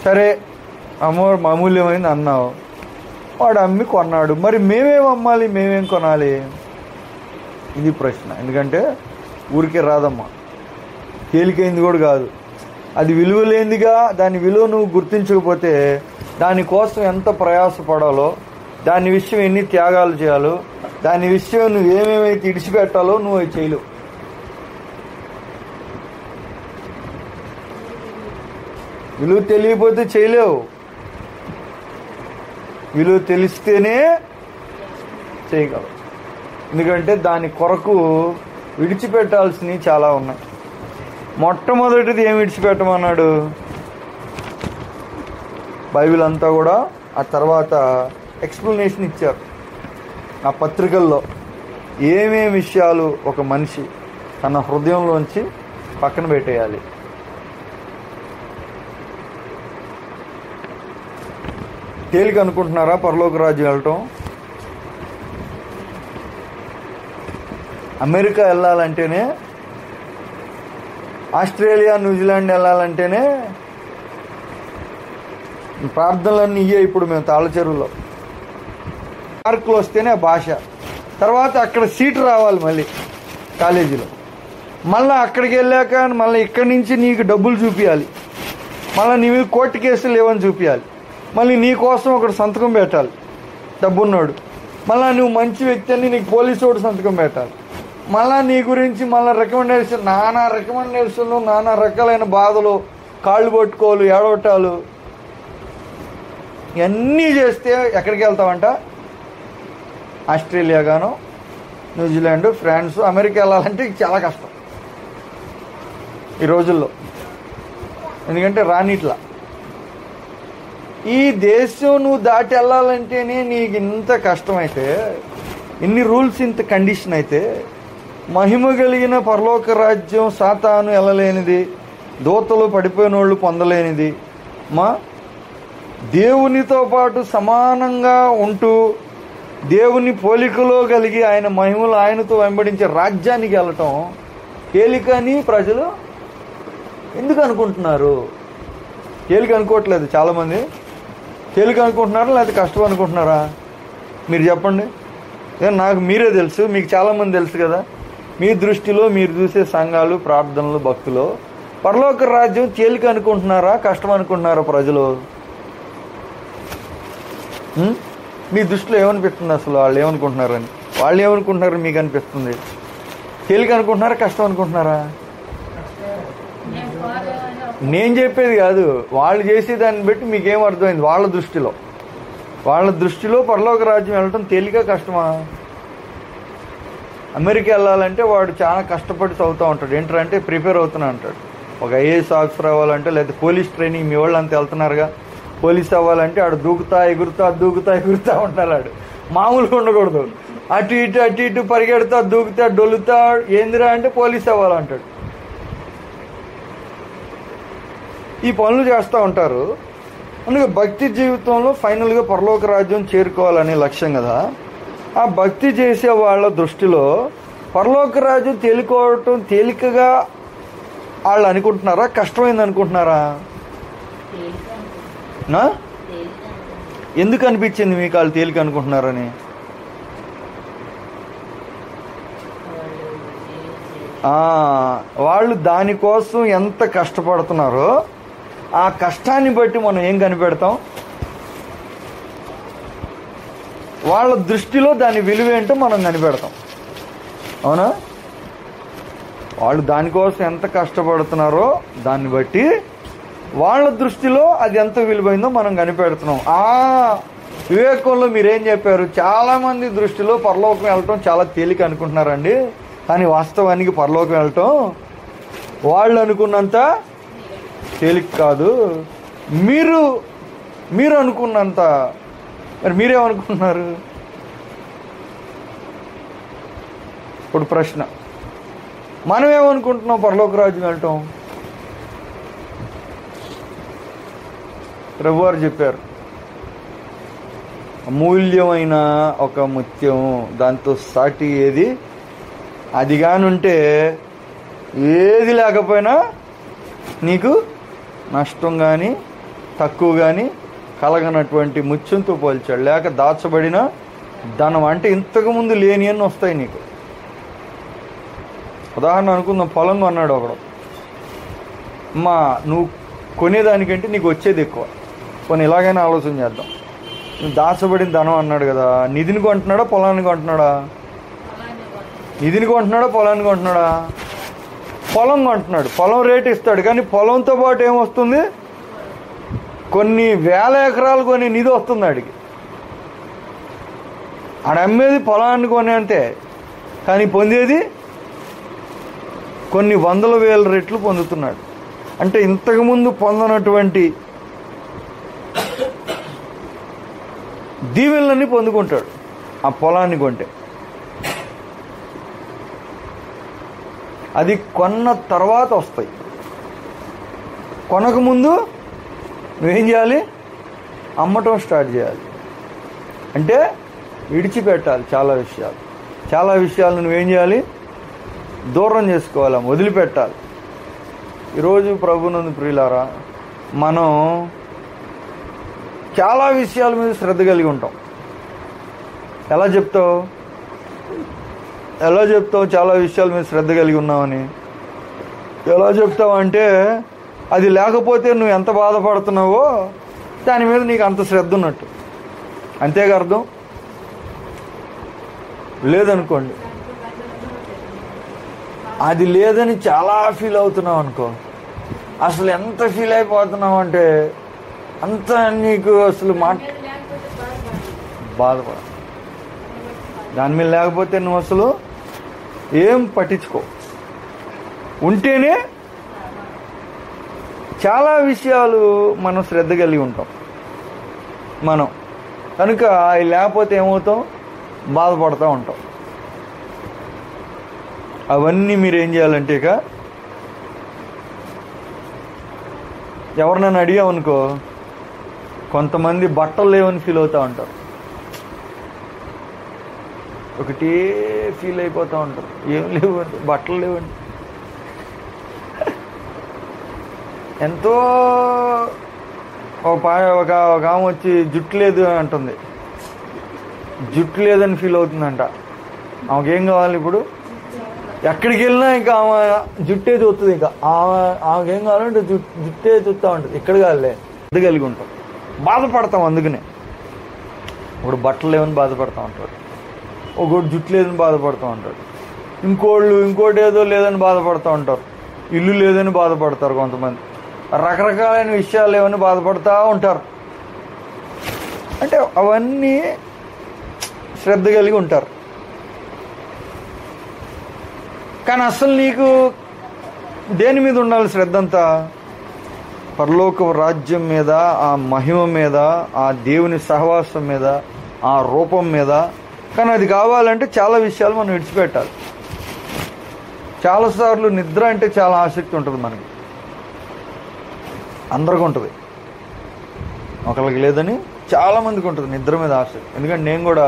సరే, అమూల్యమైంది అన్నావు, వాడు అమ్మి కొన్నాడు, మరి మేమేం అమ్మాలి, మేమేం కొనాలి? ఇది ప్రశ్న. ఎందుకంటే ఊరికే రాదమ్మా, తేలికైంది కూడా కాదు. అది విలువ లేనిదిగా. దాని విలువ నువ్వు గుర్తించకపోతే దానికోసం ఎంత ప్రయాసపడాలో, దాని విషయం ఎన్ని త్యాగాలు చేయాలో, దాని విషయం నువ్వు ఏమేమైతే ఇడిచిపెట్టాలో నువ్వు అవి చేయలేవు. విలువ తెలియకపోతే చేయలేవు, విలువ తెలిస్తేనే చేయగలవు. ఎందుకంటే దాని కొరకు విడిచిపెట్టాల్సినవి చాలా ఉన్నాయి. మొట్టమొదటిది ఏమి విడిచిపెట్టమన్నాడు? బైబిల్ అంతా కూడా ఆ తర్వాత ఎక్స్ప్లెనేషన్ ఇచ్చారు ఆ పత్రికల్లో. ఏమేమి విషయాలు ఒక మనిషి తన హృదయంలోంచి పక్కన పెట్టేయాలి. తేలిక అనుకుంటున్నారా పరలోక రాజ్యం వెళ్ళటం? అమెరికా వెళ్ళాలంటేనే, ఆస్ట్రేలియా, న్యూజిలాండ్ వెళ్ళాలంటేనే ప్రార్థనలన్నీ ఇయ్యే. ఇప్పుడు మేము తాళ్ళ చెరువులో మార్కులు వస్తేనే ఆ భాష, తర్వాత అక్కడ సీటు రావాలి మళ్ళీ కాలేజీలో, మళ్ళీ అక్కడికి వెళ్ళాక మళ్ళీ ఇక్కడి నుంచి నీకు డబ్బులు చూపించాలి, మళ్ళీ నీ మీద కోర్టు కేసులు లేవని చూపించాలి, మళ్ళీ నీ కోసం ఒకటి సంతకం పెట్టాలి డబ్బున్నాడు, మళ్ళీ నువ్వు మంచి వ్యక్తి అని నీకు పోలీసు వాడు సంతకం పెట్టాలి, మళ్ళీ నీ గురించి మళ్ళీ రికమెండేషన్, నానా రికమెండేషన్లు, నానా రకాలైన బాధలు, కాళ్ళు పట్టుకోలు, ఏడవటాలు, ఇవన్నీ చేస్తే ఎక్కడికి వెళ్తావంట? ఆస్ట్రేలియా గాను, న్యూజిలాండ్, ఫ్రాన్స్, అమెరికా వెళ్ళాలంటే చాలా కష్టం ఈ రోజుల్లో. ఎందుకంటే రానిట్లా. ఈ దేశం నువ్వు దాటి వెళ్ళాలంటేనే నీకు ఇంత కష్టమైతే, ఇన్ని రూల్స్, ఇంత కండిషన్ అయితే మహిమ కలిగిన పరలోక రాజ్యం సాతాను వెళ్ళలేనిది, దూతలు పడిపోయిన వాళ్ళు పొందలేనిది. దేవునితో పాటు సమానంగా ఉంటూ దేవుని పోలికలో కలిగి ఆయన మహిమలు ఆయనతో వెంబడించే రాజ్యానికి వెళ్ళటం తేలికని ప్రజలు ఎందుకు అనుకుంటున్నారు? తేలిక అనుకోవట్లేదు చాలామంది. తేలిక అనుకుంటున్నారా లేకపోతే కష్టం అనుకుంటున్నారా? మీరు చెప్పండి. నాకు మీరే తెలుసు, మీకు చాలామంది తెలుసు కదా. మీ దృష్టిలో మీరు చూసే సంఘాలు, ప్రార్థనలు, భక్తులు పరలోక రాజ్యం తేలిక అనుకుంటున్నారా కష్టం అనుకుంటున్నారా ప్రజలు? మీ దృష్టిలో ఏమనిపిస్తుంది? అసలు వాళ్ళు ఏమనుకుంటున్నారని, వాళ్ళు ఏమనుకుంటున్నారు మీకు అనిపిస్తుంది? తేలిక అనుకుంటున్నారా కష్టం అనుకుంటున్నారా? నేను చెప్పేది కాదు, వాళ్ళు చేసే దాన్ని బట్టి మీకేం అర్థమైంది? వాళ్ళ దృష్టిలో పరలోక రాజ్యం వెళ్ళటం తేలిక కష్టమా? అమెరికా వెళ్ళాలంటే వాడు చాలా కష్టపడి చదువుతూ ఉంటాడు. ఏంటంటే ప్రిపేర్ అవుతున్నా అంటాడు. ఒక ఐఏఎస్ ఆఫీసర్ అవ్వాలంటే, లేదా పోలీస్ ట్రైనింగ్ మీ వాళ్ళు అంతా వెళ్తున్నారుగా, పోలీస్ అవ్వాలంటే ఆడు దూకుతా ఎగురుతా ఉంటారు. ఆడు మామూలుగా ఉండకూడదు. అటు ఇటు పరిగెడతా, దూకుతా, డొల్లుతా, ఏందిరా అంటే పోలీస్ అవ్వాలంటాడు. ఈ పనులు చేస్తూ ఉంటారు. అందుకే భక్తి జీవితంలో ఫైనల్గా పరలోక రాజ్యం చేరుకోవాలనే లక్ష్యం కదా. ఆ భక్తి చేసే వాళ్ళ దృష్టిలో పరలోక రాజ్యం తేలికగా వాళ్ళు అనుకుంటున్నారా కష్టమైంది అనుకుంటున్నారా? ఎందుకు అనిపించింది మీకు వాళ్ళు తేలిక అనుకుంటున్నారని? వాళ్ళు దానికోసం ఎంత కష్టపడుతున్నారో ఆ కష్టాన్ని బట్టి మనం ఏం కనిపెడతాం? వాళ్ళ దృష్టిలో దాని విలువ ఏంటో మనం కనిపెడతాం. అవునా? వాళ్ళు దానికోసం ఎంత కష్టపడుతున్నారో దాన్ని బట్టి వాళ్ళ దృష్టిలో అది ఎంత విలువైందో మనం కనిపెడుతున్నాం. వివేకంలో మీరేం చెప్పారు? చాలా మంది దృష్టిలో పరలోకం వెళ్ళటం చాలా తేలిక అనుకుంటున్నారండి, కానీ వాస్తవానికి పరలోకం వెళ్ళటం వాళ్ళు అనుకున్నంత తేలిక కాదు. మీరు అనుకున్నంత. మరి మీరేమనుకుంటున్నారు? ఇప్పుడు ప్రశ్న, మనం ఏమనుకుంటున్నాం పరలోక రాజ్యం వెళ్ళటం? ప్రభువారు చెప్పారు, అమూల్యమైన ఒక ముత్యం, దాంతో సాటి ఏది, అది కానుంటే ఏది లేకపోయినా నీకు నష్టం కానీ తక్కువ కానీ కలగనటువంటి ముత్యంతో పోల్చాడు. లేక దాచబడిన ధనం అంటే ఇంతకుముందు లేని అన్నీ వస్తాయి నీకు. ఉదాహరణ అనుకుందాం, పొలం కొన్నాడు ఒకడు. నువ్వు కొనేదానికంటే నీకు వచ్చేది ఎక్కువ. కొన్ని ఇలాగైనా ఆలోచన చేద్దాం. నువ్వు దాచబడిన ధనం అన్నాడు కదా, నిధిని కొంటున్నాడా పొలాన్ని కొంటున్నాడా? నిధిని కొంటున్నాడా పొలాన్ని కొంటున్నాడా? పొలం కొంటున్నాడు. పొలం రేటు ఇస్తాడు, కానీ పొలంతో పాటు ఏమొస్తుంది? కొన్ని వేల ఎకరాలు కొని నిధి వస్తుంది ఆడికి. ఆడ అమ్మేది పొలాన్ని కొని అంతే, కానీ పొందేది కొన్ని వందల వేల రెట్లు పొందుతున్నాడు. అంటే ఇంతకుముందు పొందనటువంటి దీవెనలన్నీ పొందుకుంటాడు ఆ పొలాన్ని కొంటే. అది కొన్న తర్వాత వస్తాయి. కొనకముందు నువ్వేం చేయాలి? అమ్మటం స్టార్ట్ చేయాలి. అంటే విడిచిపెట్టాలి చాలా విషయాలు నువ్వేం చేయాలి? దూరం చేసుకోవాలి, వదిలిపెట్టాలి. ఈరోజు ప్రభునందు ప్రియులారా, మనం చాలా విషయాల మీద శ్రద్ధ కలిగి ఉంటాం. ఎలా చెప్తావు చాలా విషయాల మీద శ్రద్ధ కలిగి ఉన్నామని? ఎలా చెప్తావు అంటే, అది లేకపోతే నువ్వు ఎంత బాధపడుతున్నావో దాని మీద నీకు అంత శ్రద్ధ ఉన్నట్టు. అంతేగా అర్థం? లేదనుకోండి, అది లేదని చాలా ఫీల్ అవుతున్నావు అనుకో, అసలు ఎంత ఫీల్ అయిపోతున్నావు అంటే అంత నీకు అసలు బాధపడ. దాని మీద లేకపోతే నువ్వు అసలు ఏం పట్టించుకో. ఉంటేనే చాలా విషయాలు మనం శ్రద్ధ కలిగి ఉంటాం మనం. కనుక అవి లేకపోతే ఏమవుతాం? బాధపడుతూ ఉంటాం. అవన్నీ మీరు ఏం చేయాలంటే ఇక ఎవరినైనా అడిగామనుకో, కొంతమంది బట్టలు లేవని ఫీల్ అవుతూ ఉంటారు, ఒకటే ఫీల్ అయిపోతూ ఉంటారు, ఏం లేవండి బట్టలు లేవండి. ఎంతో ఒక ఆమె వచ్చి జుట్టు లేదు అంటుంది, జుట్టు లేదని ఫీల్ అవుతుందంట. ఆమెకేం కావాలి ఇప్పుడు? ఎక్కడికి వెళ్ళినా ఇంకా ఆమె జుట్టే చూస్తుంది, ఇంకా ఆమెకేం కావాలంటే జుట్టే చూస్తూ ఉంటుంది. ఇక్కడ కాదులే అది కలిగి ఉంటాం, బాధపడతాం. అందుకనే ఇప్పుడు బట్టలు లేవని బాధపడతా ఉంటాడు, ఒకటి జుట్టు లేదని బాధపడుతూ ఉంటాడు, ఇంకోటి ఏదో లేదని బాధపడుతూ ఉంటారు, ఇల్లు లేదని బాధపడతారు, కొంతమంది రకరకాలైన విషయాలు లేవని బాధపడుతూ ఉంటారు. అంటే అవన్నీ శ్రద్ధ కలిగి ఉంటారు. కానీ అసలు నీకు దేని మీద ఉండాలి శ్రద్ధ అంతా? పరలోక రాజ్యం మీద, ఆ మహిమ మీద, ఆ దేవుని సహవాసం మీద, ఆ రూపం మీద. కానీ అది కావాలంటే చాలా విషయాలు మనం విడిచిపెట్టాలి. చాలాసార్లు నిద్ర అంటే చాలా ఆసక్తి ఉంటుంది మనకి, అందరికీ ఉంటుంది, ఒకరికి లేదని చాలామందికి ఉంటుంది నిద్ర మీద ఆసక్తి. ఎందుకంటే నేను కూడా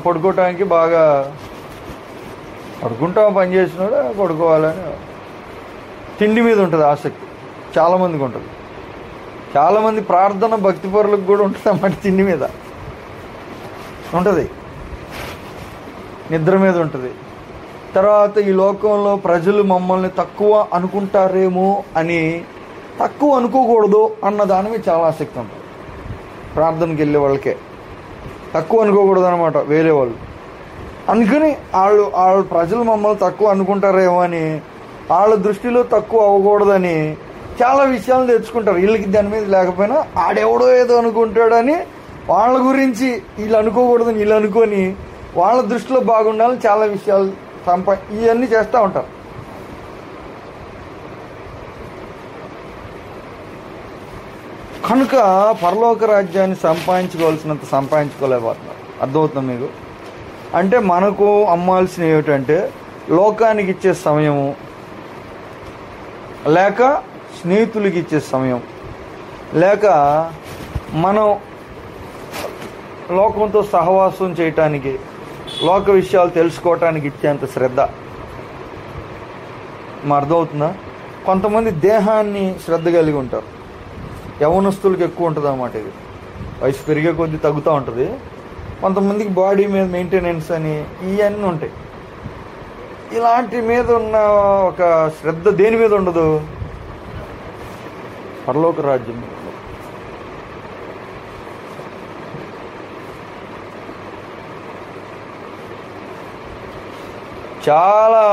పడుకోవటానికి బాగా పడుకుంటాం, పని చేసినాడు పడుకోవాలని. తిండి మీద ఉంటుంది ఆసక్తి చాలామందికి ఉంటుంది. చాలామంది ప్రార్థన భక్తిపరులకు కూడా ఉంటుంది అన్నమాట, తిండి మీద ఉంటుంది, నిద్ర మీద ఉంటుంది. తర్వాత ఈ లోకంలో ప్రజలు మమ్మల్ని తక్కువ అనుకుంటారేమో అని తక్కువ అనుకోకూడదు అన్న దాని మీద చాలా ఆసక్తి ఉంటుంది. ప్రార్థనకి వెళ్ళే వాళ్ళకే తక్కువ అనుకోకూడదు అనమాట వేరే వాళ్ళు. అందుకని వాళ్ళు ప్రజలు మమ్మల్ని తక్కువ అనుకుంటారేమో అని, వాళ్ళ దృష్టిలో తక్కువ అవ్వకూడదని చాలా విషయాలు తెచ్చుకుంటారు. వీళ్ళకి దాని మీద లేకపోయినా ఆడెవడో ఏదో అనుకుంటాడని వాళ్ళ గురించి వీళ్ళు అనుకోకూడదని వీళ్ళు అనుకొని వాళ్ళ దృష్టిలో బాగుండాలని చాలా విషయాలు ఇవన్నీ చేస్తూ ఉంటారు. కనుక పరలోక రాజ్యాన్ని సంపాదించుకోవాల్సినంత సంపాదించుకోలేకపోతున్నారు. అర్థమవుతుంది మీకు? అంటే మనకు అమ్మాల్సిన ఏమిటంటే లోకానికి ఇచ్చే సమయము, లేక స్నేహితులకి ఇచ్చే సమయం, లేక మనం లోకంతో సహవాసం చేయటానికి, లోక విషయాలు తెలుసుకోవటానికి ఇచ్చేంత శ్రద్ధ. మా అర్థమవుతుందా? కొంతమంది దేహాన్ని శ్రద్ధ కలిగి ఉంటారు, యవనస్తులకు ఎక్కువ ఉంటుంది అన్నమాట. ఇది వయసు పెరిగే కొద్దీ తగ్గుతూ ఉంటుంది. కొంతమందికి బాడీ మీద మెయింటెనెన్స్ అని ఇవన్నీ ఉంటాయి. ఇలాంటి మీద ఉన్న ఒక శ్రద్ధ దేని మీద ఉండదు? పరలోక రాజ్యం మీద. చాలా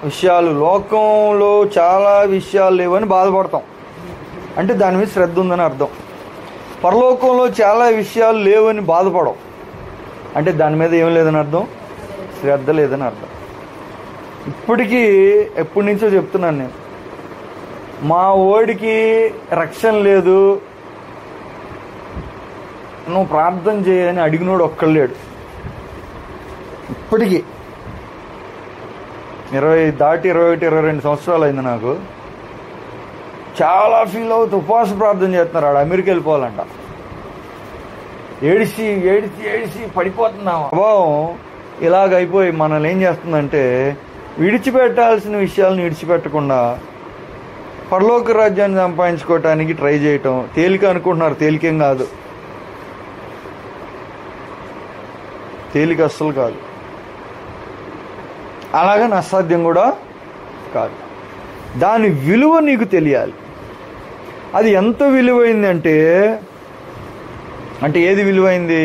విషయాలు, లోకంలో చాలా విషయాలు లేవని బాధపడతాం, అంటే దాని మీద శ్రద్ధ ఉందని అర్థం. పరలోకంలో చాలా విషయాలు లేవని బాధపడం, అంటే దాని మీద ఏం లేదని అర్థం, శ్రద్ధ లేదని అర్థం. ఇప్పటికీ ఎప్పటి నుంచో చెప్తున్నాను నేను, మా ఓడికి రక్షణ లేదు, నువ్వు ప్రార్థన చేయని అడిగినోడు ఒక్కళ్ళేడు. ఇప్పటికీ 21-22 సంవత్సరాలు అయింది నాకు. చాలా ఫీల్ అవుతూ ఉపవాస ప్రార్థన చేస్తున్నారు. ఆడ అమెరికా వెళ్ళిపోవాలంట. ఏడిసి ఏడిసి ఏడిసి పడిపోతున్నాం. అభావం ఇలాగైపోయి మనల్ని ఏం చేస్తుందంటే, విడిచిపెట్టాల్సిన విషయాలను విడిచిపెట్టకుండా పరలోక రాజ్యాన్ని సంపాదించుకోవటానికి ట్రై చేయటం తేలిక అనుకుంటున్నారు. తేలికేం కాదు, తేలిక అస్సలు కాదు, అలాగని అసాధ్యం కూడా కాదు. దాని విలువ నీకు తెలియాలి. అది ఎంత విలువైందంటే, అంటే ఏది విలువైంది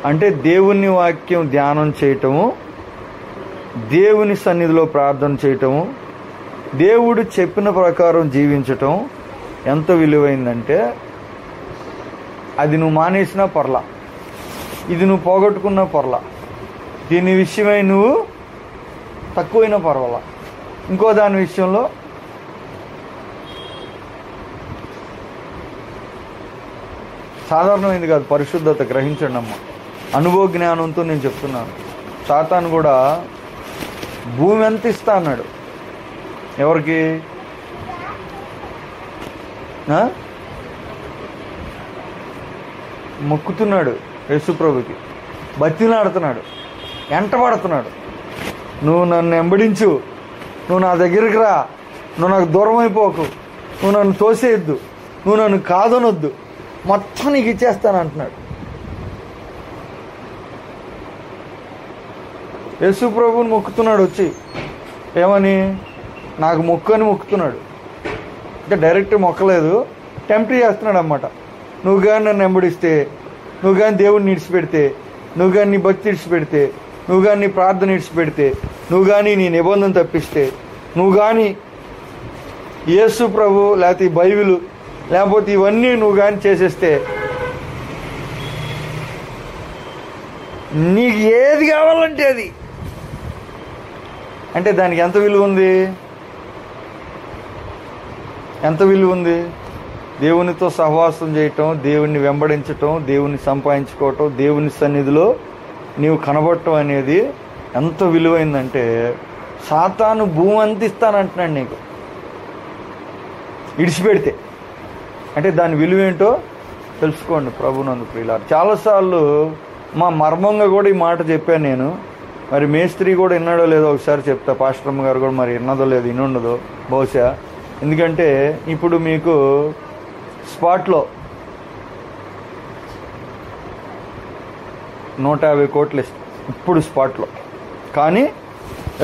అంటే దేవుని వాక్యం ధ్యానం చేయటము, దేవుని సన్నిధిలో ప్రార్థన చేయటము, దేవుడు చెప్పిన ప్రకారం జీవించటం ఎంత విలువైందంటే, అది నువ్వు మానేసినా పర్లా, ఇది నువ్వు పోగొట్టుకున్నా పర్లా, దీని విషయమై నువ్వు తక్కువైనా పర్వాలా, ఇంకో దాని విషయంలో సాధారణమైంది కాదు. పరిశుద్ధత గ్రహించండి అమ్మ, అనుభవ జ్ఞానంతో నేను చెప్తున్నాను. సాతాను కూడా భూమి ఎంత ఇస్తా అన్నాడు. ఎవరికి? మొక్కుతున్నాడు యేసుప్రభుకి, బతిలాడుతున్నాడు, ఎంటబడుతున్నాడు. నువ్వు నన్ను వెంబడించు, నువ్వు నా దగ్గరికి రా, నువ్వు నాకు దూరం అయిపోకు, నువ్వు నన్ను తోసేయద్దు, నువ్వు నన్ను కాదనొద్దు, మొత్తం నీకు ఇచ్చేస్తాను అంటున్నాడు. యేసుప్రభుని మొక్కుతున్నాడు వచ్చి. ఏమని? నాకు మొక్కు అని మొక్కుతున్నాడు. అంటే డైరెక్ట్ మొక్కలేదు, టెంప్ట్ చేస్తున్నాడు అన్నమాట. నువ్వు కానీ నన్ను వెంబడిస్తే, నువ్వు కానీ దేవుడిని ఇడిచిపెడితే, నువ్వు కానీ నీ భక్తి ఇడిచిపెడితే, నువ్వు కానీ నీ ప్రార్థన ఇడిచిపెడితే, నువ్వు కానీ నీ నిబంధన తప్పిస్తే, నువ్వు కానీ యేసు ప్రభు లేకపోతే ఈ బైబిల్ లేకపోతే ఇవన్నీ నువ్వు కానీ చేసేస్తే నీకు ఏది కావాలంటే అది. అంటే దానికి ఎంత విలువ ఉంది? ఎంత విలువ ఉంది? దేవునితో సహవాసం చేయటం, దేవుణ్ణి వెంబడించటం, దేవుణ్ణి సంపాదించుకోవటం, దేవుని సన్నిధిలో నీవు కనబడటం అనేది ఎంత విలువైందంటే సాతాను భూమి అంత ఇస్తానంటున్నాడు నీకు ఇడిచిపెడితే. అంటే దాని విలువ ఏంటో తెలుసుకోండి ప్రభునందు ప్రియులారా. చాలాసార్లు మా మర్మంగా కూడా ఈ మాట చెప్పాను నేను. మరి మేస్త్రి కూడా విన్నాడో లేదో ఒకసారి చెప్తా. పాస్టరమ్మ గారు కూడా మరి విన్నదో లేదో, వినుండదో బహుశా. ఎందుకంటే ఇప్పుడు మీకు స్పాట్లో 150 కోట్లు ఇస్తాం ఇప్పుడు స్పాట్లో. కానీ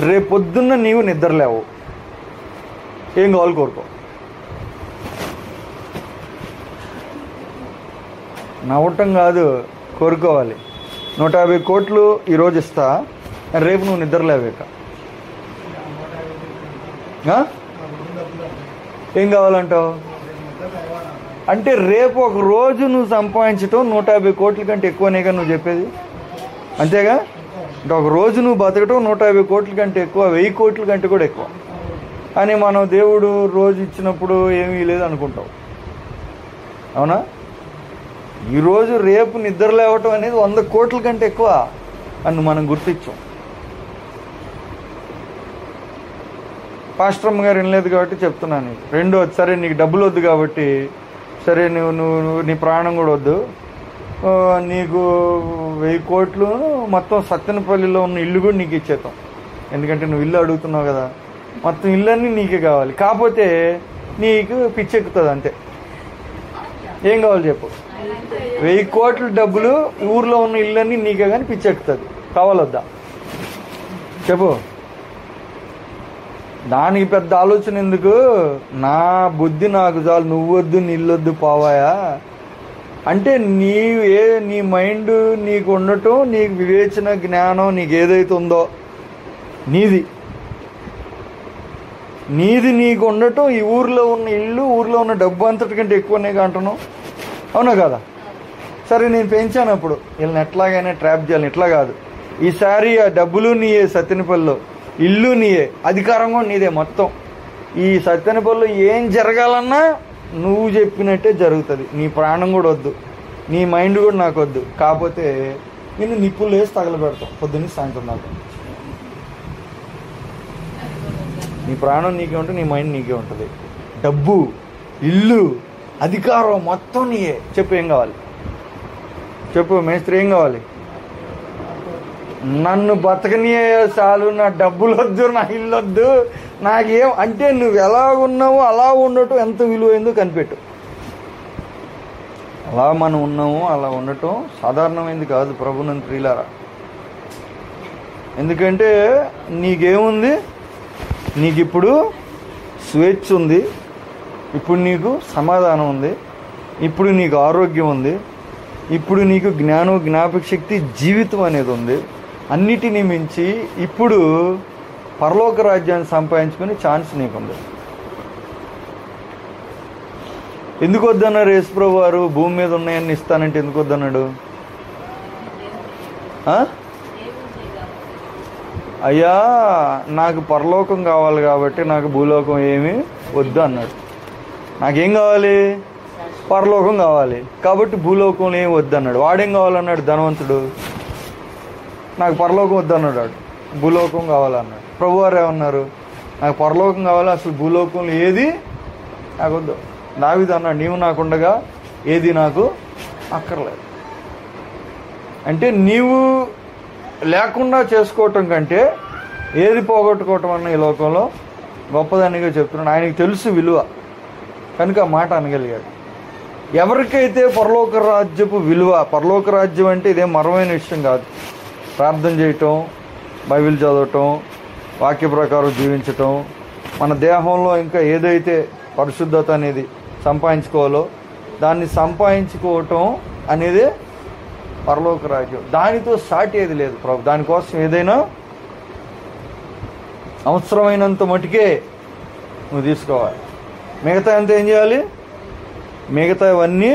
రేపొద్దున్న నీవు నిద్రలేవు, ఏం కావాలి కోరుకో. నవ్వటం కాదు, కోరుకోవాలి. 150 కోట్లు ఈరోజు ఇస్తా, రేపు నువ్వు నిద్రలేవేక. ఏం కావాలంటావు? అంటే రేపు ఒక రోజు నువ్వు సంపాదించటం 150 కోట్ల కంటే ఎక్కువనేగా నువ్వు చెప్పేది, అంతేగా? అంటే ఒక రోజు నువ్వు బతకటం 150 కోట్ల కంటే ఎక్కువ, 1000 కోట్ల కంటే కూడా ఎక్కువ అని మనం దేవుడు రోజు ఇచ్చినప్పుడు ఏమీ లేదు అనుకుంటావు. అవునా? ఈరోజు రేపు నిద్ర లేవటం అనేది 100 కోట్ల కంటే ఎక్కువ అని మనం గుర్తించాం. పాస్టరమ్మ గారు వినలేదు కాబట్టి చెప్తున్నాను. రెండోది, సరే నీకు డబ్బులు వద్దు కాబట్టి, సరే నువ్వు నీ ప్రాణం కూడా వద్దు, నీకు 1000 కోట్లు మొత్తం సత్తెనపల్లిలో ఉన్న ఇల్లు కూడా నీకు ఇచ్చేద్దాం. ఎందుకంటే నువ్వు ఇల్లు అడుగుతున్నావు కదా, మొత్తం ఇల్లు అన్నీ నీకే కావాలి. కాకపోతే నీకు పిచ్చెక్కుతుంది అంతే. ఏం కావాలి చెప్పు? 1000 కోట్ల డబ్బులు, ఊర్లో ఉన్న ఇళ్ళన్నీ నీకే కానీ పిచ్చెక్కుతుంది. కావాలొద్దా చెప్పు? దానికి పెద్ద ఆలోచన ఎందుకు? నా బుద్ధి నాకు చాలు, నువ్వొద్దు నీళ్ళొద్దు పోవాయా అంటే నీ మైండ్ నీకు ఉండటం, నీకు వివేచన జ్ఞానం నీకు ఏదైతే ఉందో నీది నీకు ఉండటం, ఈ ఊర్లో ఉన్న ఇల్లు, ఊర్లో ఉన్న డబ్బు అంతటికంటే ఎక్కువనే అంటున్నావు. అవునా కదా? సరే నేను పెంచాను, అప్పుడు వీళ్ళని ఎట్లాగైనా ట్రాప్ చేయాలి. ఇట్లా కాదు, ఈసారి ఆ డబ్బులు నీయే, సత్తెనపల్లిలో ఇల్లు నీయే, అధికారం కూడా నీదే. మొత్తం ఈ సత్తెనపల్లిలో ఏం జరగాలన్నా నువ్వు చెప్పినట్టే జరుగుతుంది. నీ ప్రాణం కూడా వద్దు, నీ మైండ్ కూడా నాకు వద్దు. కాకపోతే నేను నిప్పులు వేసి తగలబెడతాం పొద్దున్న సాయంత్రం దాకా. నీ ప్రాణం నీకే ఉంటుంది, నీ మైండ్ నీకే ఉంటుంది. డబ్బు, ఇల్లు, అధికారం మొత్తం నీయే. చెప్పు ఏం కావాలి? చెప్పు మేస్త్రి, ఏం కావాలి? నన్ను బతకనియే చాలు, నా డబ్బులు వద్దు, నా ఇల్లు వద్దు, నాకేం అంటే నువ్వు ఎలా ఉన్నావో అలా ఉండటం ఎంత విలువైందో కనిపెట్టు. అలా మనం ఉన్నాము, అలా ఉండటం సాధారణమైంది కాదు ప్రభునందు ప్రియులారా. ఎందుకంటే నీకేముంది? నీకు ఇప్పుడు స్వేచ్ఛ ఉంది, ఇప్పుడు నీకు సమాధానం ఉంది, ఇప్పుడు నీకు ఆరోగ్యం ఉంది, ఇప్పుడు నీకు జ్ఞానం, జ్ఞాపక శక్తి, జీవితం అనేది ఉంది. అన్నిటినీ మించి ఇప్పుడు పరలోక రాజ్యాన్ని సంపాదించుకునే ఛాన్స్ నీకుంది. ఎందుకు వద్దన్నారు యేసుప్రభు వారు? భూమి మీద ఉన్నాయని ఇస్తానంటే ఎందుకు వద్దన్నాడు? అయ్యా నాకు పరలోకం కావాలి కాబట్టి నాకు భూలోకం ఏమీ వద్దు అన్నాడు. నాకేం కావాలి? పరలోకం కావాలి కాబట్టి భూలోకంలో ఏమి వద్దు అన్నాడు. వాడేం కావాలన్నాడు? ధనవంతుడు. నాకు పరలోకం వద్దు అన్నాడు వాడు. భూలోకం కావాలన్నాడు. ప్రభువారు ఏమన్నారు? నాకు పరలోకం కావాలి, అసలు భూలోకంలో ఏది నాకొద్దు. దావీదు అన్నాడు, నీవు నాకుండగా ఏది నాకు అక్కర్లేదు. అంటే నీవు లేకుండా చేసుకోవటం కంటే ఏది పోగొట్టుకోవటం అన్న ఈ లోకంలో గొప్పదానిగా చెప్తున్నాడు. ఆయనకు తెలుసు విలువ, కనుక ఆ మాట అనగలిగాడు. ఎవరికైతే పరలోక రాజ్యపు విలువ, పరలోక రాజ్యం అంటే ఇదేం మరమైన విషయం కాదు. ప్రార్థన చేయటం, బైబిల్ చదవటం, వాక్య ప్రకారం జీవించటం, మన దేహంలో ఇంకా ఏదైతే పరిశుద్ధత అనేది సంపాదించుకోవాలో దాన్ని సంపాదించుకోవటం అనేది పరలోక రాజ్యం. దానితో సాటి ఏది లేదు ప్రభు. దానికోసం ఏదైనా అవసరమైనంత మటుకే నువ్వు తీసుకోవాలి. మిగతా అంతా ఏం చేయాలి? మిగతా ఇవన్నీ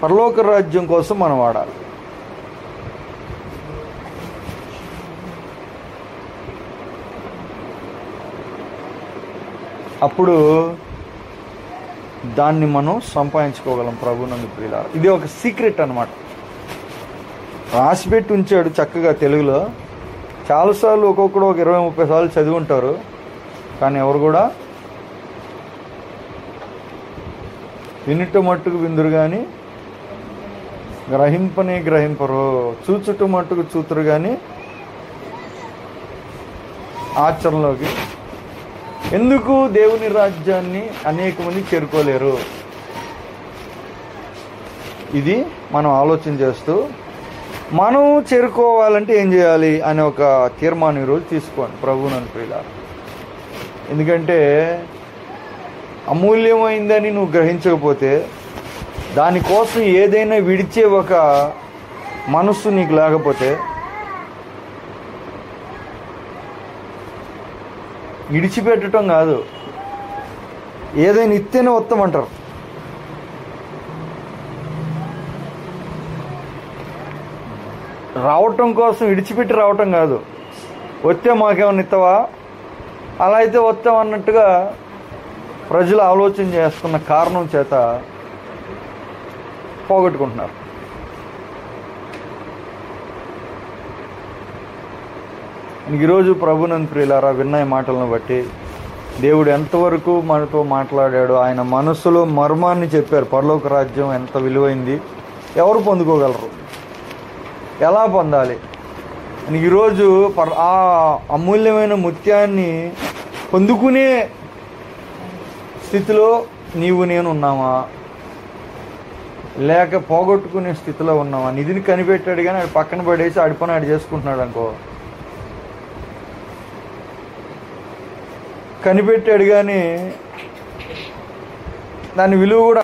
పరలోక రాజ్యం కోసం మనం వాడాలి. అప్పుడు దాన్ని మనం సంపాదించుకోగలం ప్రభునందు ప్రియులారా. ఇది ఒక సీక్రెట్ అన్నమాట. రాసిపెట్టి ఉంచాడు చక్కగా తెలుగులో. చాలాసార్లు ఒక్కొక్కడు ఒక 20-30 సార్లు చదివి ఉంటారు, కానీ ఎవరు కూడా వినుట మట్టుకు విందురు కానీ గ్రహింపనే గ్రహింపరు, చూచుట మట్టుకు చూతురు కానీ ఆచరణలోకి ఎందుకు దేవుని రాజ్యాన్ని అనేక మంది చేరుకోలేరు? ఇది మనం ఆలోచన చేస్తూ మనం చేరుకోవాలంటే ఏం చేయాలి అనే ఒక తీర్మానం ఈరోజు తీసుకోండి ప్రభువుని ప్రియులారా. ఎందుకంటే అమూల్యమైందని నువ్వు గ్రహించకపోతే, దానికోసం ఏదైనా విడిచే ఒక మనస్సు నీకు లేకపోతే, విడిచిపెట్టడం కాదు, ఏదైనా ఇస్తేనే వస్తామంటారు. రావటం కోసం విడిచిపెట్టి రావటం కాదు. వస్తే మాకేమన్నా ఇస్తావా, అలా అయితే వస్తామన్నట్టుగా ప్రజలు ఆలోచన చేస్తున్న కారణం చేత పోగొట్టుకుంటున్నారు. ఈరోజు ప్రభునందు ప్రియులారా, విన్న మాటలను బట్టి దేవుడు ఎంతవరకు మనతో మాట్లాడాడు, ఆయన మనసులో మర్మాన్ని చెప్పారు. పరలోక రాజ్యం ఎంత విలువైంది, ఎవరు పొందుకోగలరు, ఎలా పొందాలి అని ఈరోజు ఆ అమూల్యమైన ముత్యాన్ని పొందుకునే స్థితిలో నీవు నేను ఉన్నామా, లేక పోగొట్టుకునే స్థితిలో ఉన్నామా? నిధిని కనిపెట్టాడు కానీ ఆడు పక్కన పడేసి ఆడి పని ఆడు చేసుకుంటున్నాడు అనుకో. కనిపెట్టాడు కానీ దాని విలువ కూడా